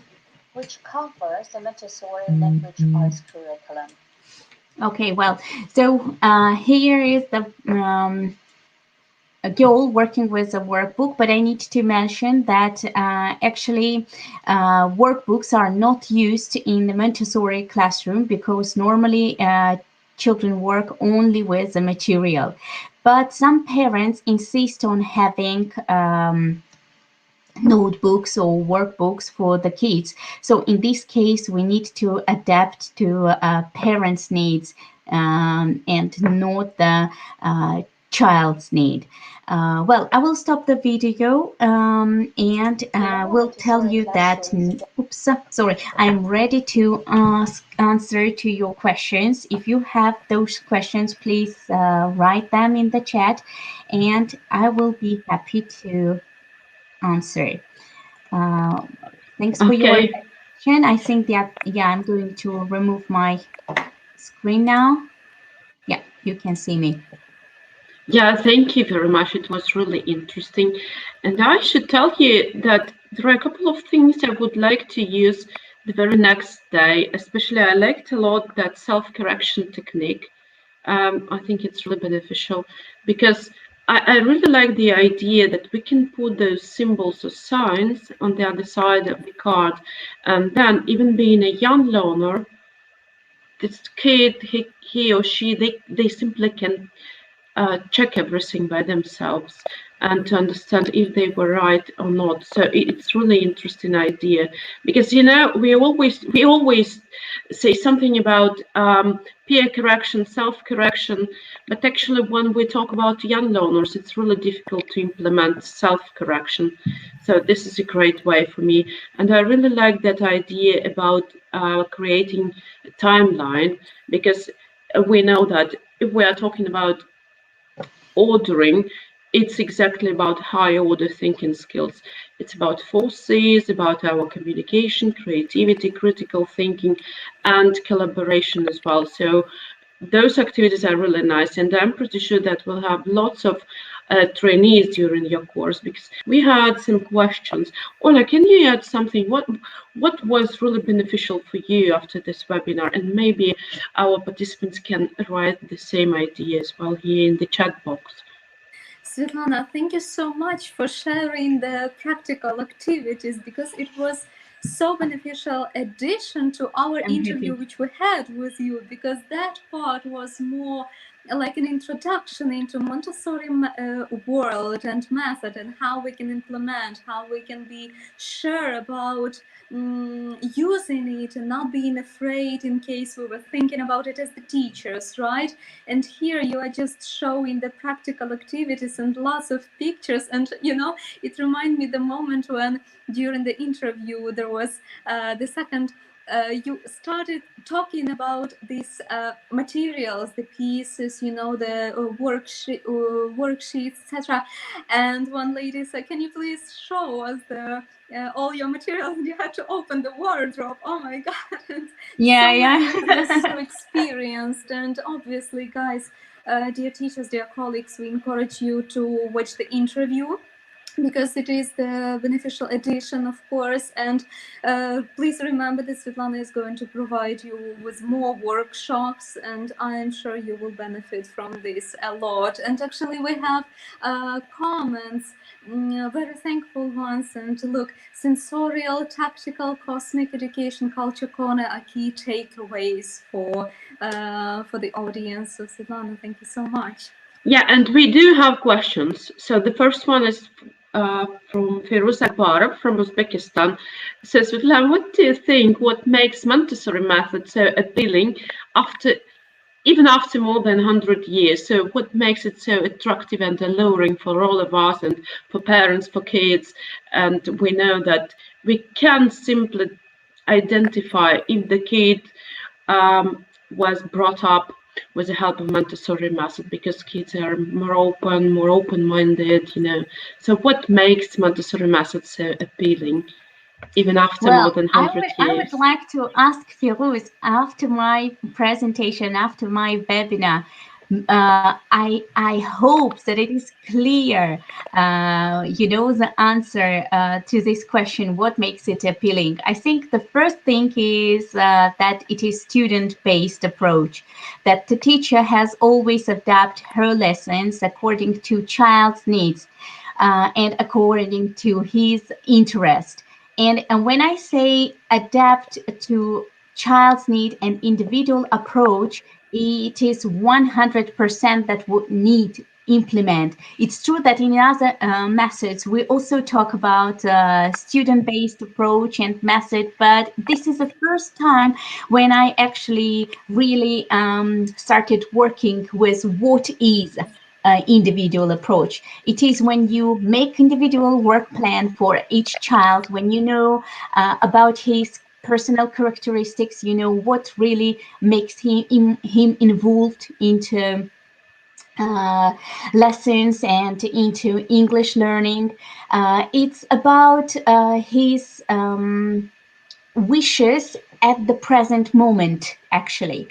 which covers the Montessori language arts curriculum. Okay, well, so here is the a goal working with a workbook, but I need to mention that actually workbooks are not used in the Montessori classroom because normally children work only with the material. But some parents insist on having notebooks or workbooks for the kids. So in this case, we need to adapt to parents' needs and not the child's need. Well, I will stop the video and will tell you that, oops, sorry, I'm ready to answer to your questions. If you have those questions, please write them in the chat and I will be happy to answer. Thanks for your Okay. attention. I think that, yeah, I'm going to remove my screen now. Yeah, you can see me. Yeah, thank you very much. It was really interesting. And I should tell you that there are a couple of things I would like to use the very next day. Especially, I liked a lot that self-correction technique. I think it's really beneficial because I really like the idea that we can put those symbols or signs on the other side of the card. And then even being a young learner, this kid, he or she, they simply can check everything by themselves and to understand if they were right or not. So it's really interesting idea because we always say something about peer correction, self-correction, but actually when we talk about young learners, it's really difficult to implement self-correction. So this is a great way for me, and I really like that idea about creating a timeline because we know that if we are talking about ordering, it's exactly about high order thinking skills. It's about 4 C's, about our communication, creativity, critical thinking, and collaboration as well. So those activities are really nice, and I'm pretty sure that we'll have lots of trainees during your course because we had some questions. Ola, can you add something? What was really beneficial for you after this webinar? And maybe our participants can write the same idea as well here in the chat box. Svetlana, thank you so much for sharing the practical activities because it was so beneficial addition to our interview which we had with you, because that part was more like an introduction into Montessori world and method and how we can implement, how we can be sure about using it and not being afraid in case we were thinking about it as the teachers, right? And here you are just showing the practical activities and lots of pictures, and it reminded me the moment when during the interview there was the second you started talking about these materials, the pieces, the worksheets, etc. And one lady said, "Can you please show us the all your materials?" And you had to open the wardrobe. Oh my God! And so experienced, and obviously, guys, dear teachers, dear colleagues, we encourage you to watch the interview, because it is the beneficial addition, of course. And please remember that Svetlana is going to provide you with more workshops, and I am sure you will benefit from this a lot. And actually we have comments, very thankful ones. And look, sensorial, tactical, cosmic education, culture corner are key takeaways for the audience. So Svetlana, thank you so much. Yeah, and we do have questions. So the first one is from Firuz Akbarov from Uzbekistan. Says, Svetlana, what do you think? What makes Montessori method so appealing even after more than 100 years? So what makes it so attractive and alluring for all of us and for parents, for kids? And we know that we can simply identify if the kid was brought up with the help of Montessori method, because kids are more open-minded, So what makes Montessori method so appealing, even after more than 100 years? I would like to ask Firuz, after my presentation, after my webinar, I hope that it is clear, the answer to this question, what makes it appealing. I think the first thing is that it is student-based approach, that the teacher has always adapted her lessons according to child's needs and according to his interest. And when I say adapt to child's need and individual approach, it is 100% that would need implement. It's true that in other methods, we also talk about student-based approach and method, but this is the first time when I actually really started working with what is individual approach. It is when you make individual work plan for each child, when you know about his personal characteristics, you know what really makes him involved into lessons and into English learning. It's about his wishes at the present moment, actually,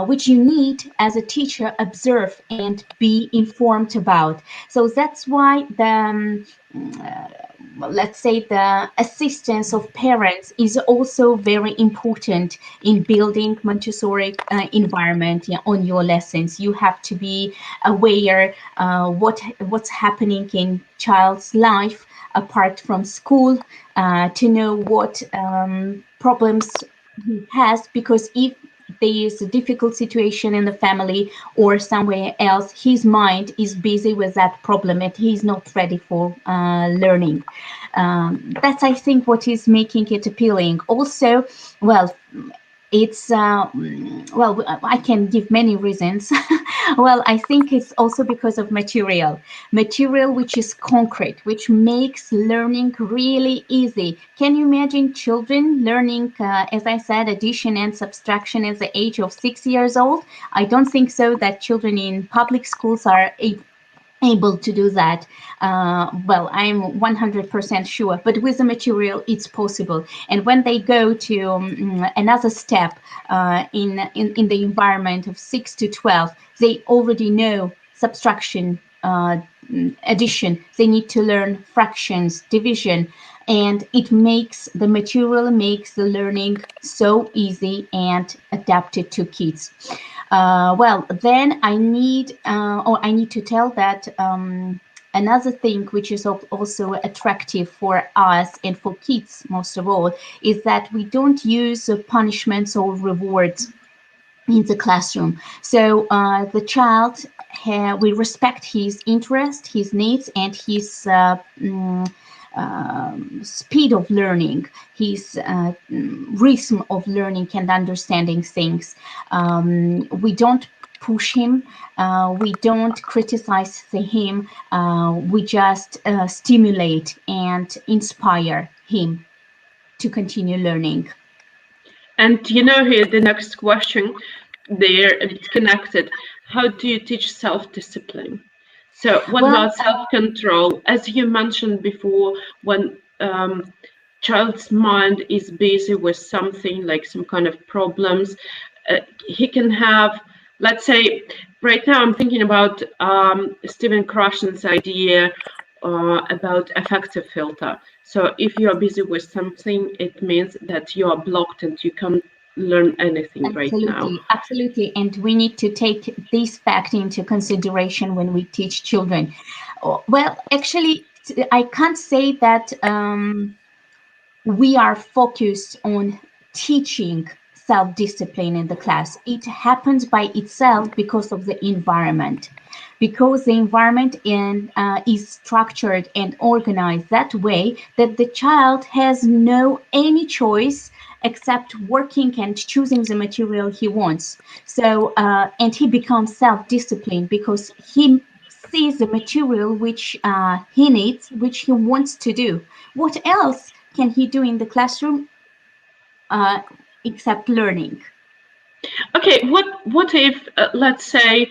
which you need as a teacher observe and be informed about. So that's why the let's say the assistance of parents is also very important in building Montessori environment on your lessons. You have to be aware what's happening in child's life apart from school, to know what problems he has, because if there is a difficult situation in the family or somewhere else, his mind is busy with that problem and he's not ready for learning. That's, I think, what is making it appealing. Also, well, it's well, I can give many reasons. Well, I think it's also because of material which is concrete, which makes learning really easy. Can you imagine children learning, as I said, addition and subtraction at the age of 6 years old? I don't think so that children in public schools are able to do that. Well, I'm 100% sure, but with the material, it's possible. And when they go to another step in the environment of 6 to 12, they already know subtraction, addition. They need to learn fractions, division, and it makes the material makes the learning so easy and adapted to kids. Well, then I need to tell that another thing which is also attractive for us and for kids most of all is that we don't use punishments or rewards in the classroom. So the child, we respect his interest, his needs, and his speed of learning, his rhythm of learning and understanding things. We don't push him, we don't criticize him, we just stimulate and inspire him to continue learning. And here the next question, there it's connected. How do you teach self-discipline? So what about self-control? As you mentioned before, when child's mind is busy with something like some kind of problems, he can have, let's say, right now I'm thinking about Stephen Krashen's idea about affective filter. So if you are busy with something, it means that you are blocked and you can't learn anything right now. Absolutely. And we need to take this fact into consideration when we teach children. Well, actually, I can't say that we are focused on teaching self-discipline in the class. It happens by itself because of the environment. Because the environment is structured and organized that way that the child has any choice except working and choosing the material he wants. So, and he becomes self-disciplined because he sees the material which he needs, which he wants to do. What else can he do in the classroom except learning? Okay, what if, let's say,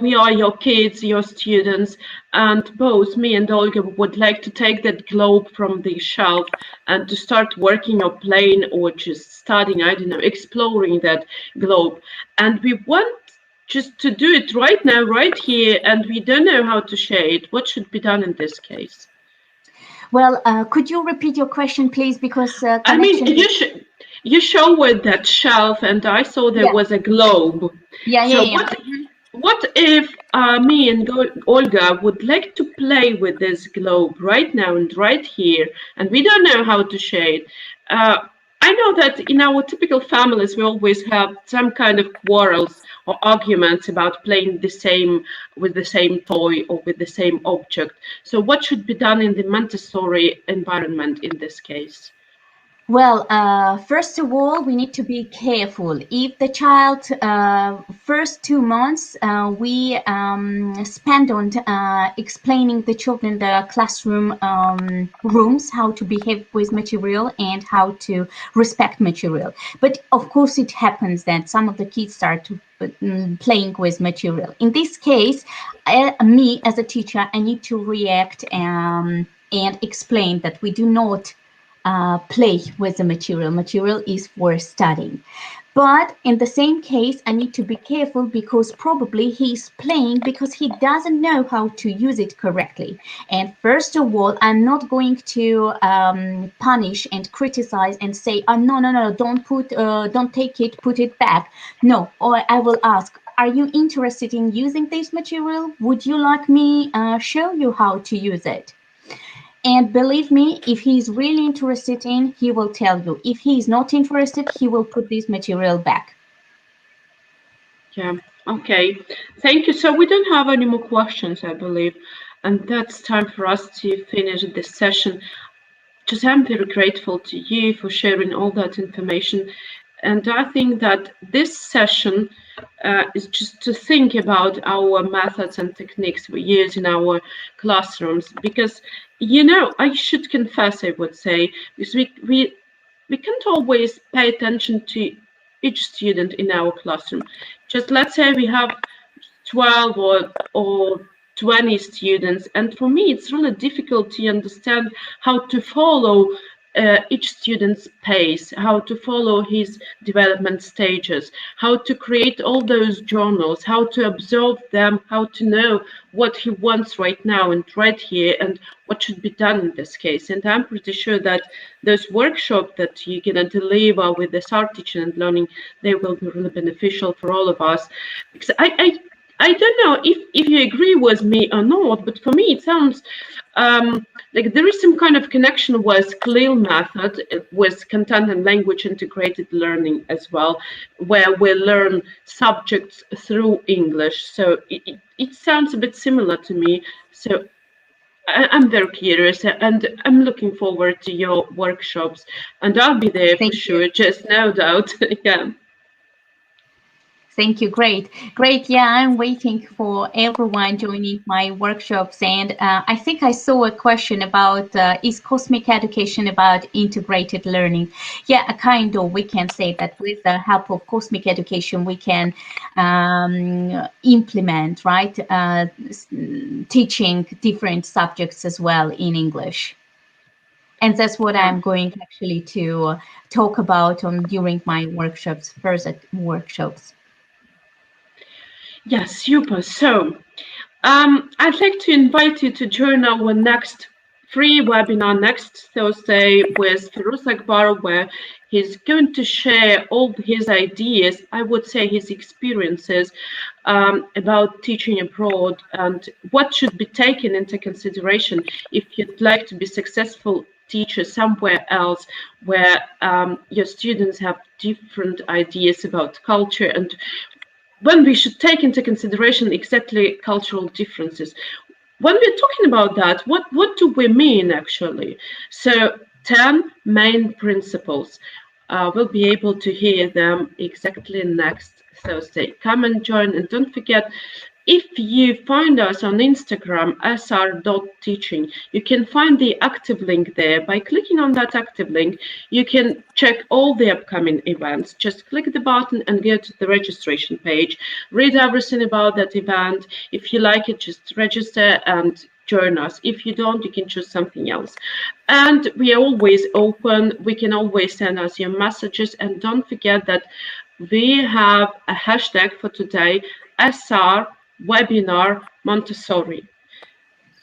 we are your kids, your students, and both me and Olga would like to take that globe from the shelf and to start working or playing or just studying, I don't know, exploring that globe. And we want just to do it right now, right here, and we don't know how to share it? What should be done in this case? Well, could you repeat your question, please? Because I mean, connection. you showed that shelf, and I saw there was a globe. Yeah. So what if me and Olga would like to play with this globe right now and right here, and we don't know how to share it? I know that in our typical families, we always have some kind of quarrels or arguments about playing with the same toy or with the same object. So what should be done in the Montessori environment in this case? Well, first of all, we need to be careful. If the child first 2 months we spend on explaining the children the classroom rooms, how to behave with material and how to respect material. But of course, it happens that some of the kids start playing with material. In this case, me as a teacher, I need to react and explain that we do not play with the material. Material is for studying. But in the same case, I need to be careful because probably he's playing because he doesn't know how to use it correctly. And first of all, I'm not going to punish and criticize and say, oh, no, don't take it, put it back. No, or I will ask, are you interested in using this material? Would you like me show you how to use it? And believe me, if he's really interested in, he will tell you. If he's not interested, he will put this material back. Yeah, okay. Thank you. So we don't have any more questions, I believe. And that's time for us to finish this session. Just I'm very grateful to you for sharing all that information. And I think that this session is just to think about our methods and techniques we use in our classrooms. Because, you know, I should confess, I would say, because we can't always pay attention to each student in our classroom. Just let's say we have 12 or 20 students, and for me it's really difficult to understand how to follow each student's pace, how to follow his development stages, how to create all those journals, how to observe them, how to know what he wants right now and right here, and what should be done in this case. And I'm pretty sure that those workshops that you're going to deliver with this art teaching and learning, they will be really beneficial for all of us. Because I don't know if you agree with me or not, but for me it sounds like there is some kind of connection with CLIL method, with content and language integrated learning as well, where we learn subjects through English. So it sounds a bit similar to me. So I'm very curious, and I'm looking forward to your workshops, and I'll be there for sure, just no doubt. Yeah. Thank you. Great. Yeah, I'm waiting for everyone joining my workshops. And I think I saw a question about, is cosmic education about integrated learning? Yeah, kind of. We can say that with the help of cosmic education, we can implement, right, teaching different subjects as well in English. And that's what I'm going actually to talk about during my workshops, further workshops. Yes, super. So I'd like to invite you to join our next free webinar next Thursday with Firuz Akbar, where he's going to share all his ideas, I would say his experiences about teaching abroad and what should be taken into consideration if you'd like to be successful teacher somewhere else where your students have different ideas about culture and when we should take into consideration exactly cultural differences. When we're talking about that, what do we mean actually? So 10 main principles. We'll be able to hear them exactly next Thursday. Come and join, and don't forget, if you find us on Instagram, sr.teaching, you can find the active link there. By clicking on that active link, you can check all the upcoming events. Just click the button and go to the registration page. Read everything about that event. If you like it, just register and join us. If you don't, you can choose something else. And we are always open. We can always send us your messages. And don't forget that we have a hashtag for today, SR Webinar Montessori.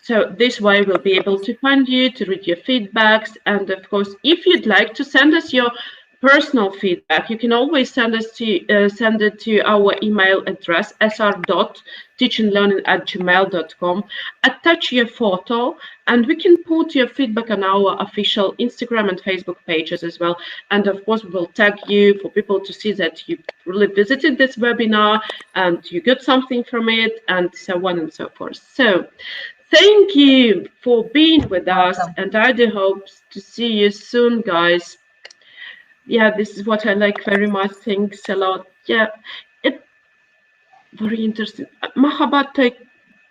So this way we'll be able to find you, to read your feedbacks, and of course, if you'd like to send us your personal feedback, you can always send it to our email address sr.teachandlearning@gmail.com. Attach your photo, and we can put your feedback on our official Instagram and Facebook pages as well. And of course, we'll tag you for people to see that you really visited this webinar and you got something from it, and so on and so forth. So thank you for being with us, and I do hope to see you soon, guys. Yeah, this is what I like very much. Thanks a lot. Yeah, it very interesting. Mahabata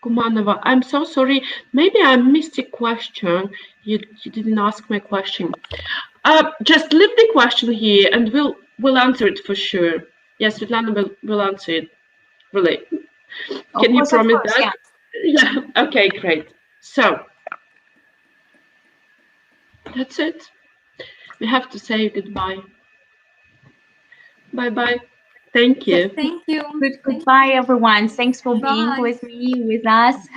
Kumanova, I'm so sorry. Maybe I missed a question. You didn't ask my question. Just leave the question here, and we'll answer it for sure. Yes, Svetlana will answer it. Really. Can you promise that? Yeah. Okay, great. So that's it. We have to say goodbye. Bye-bye. Thank you. Thank you. Goodbye, everyone. Thanks for being with me, with us.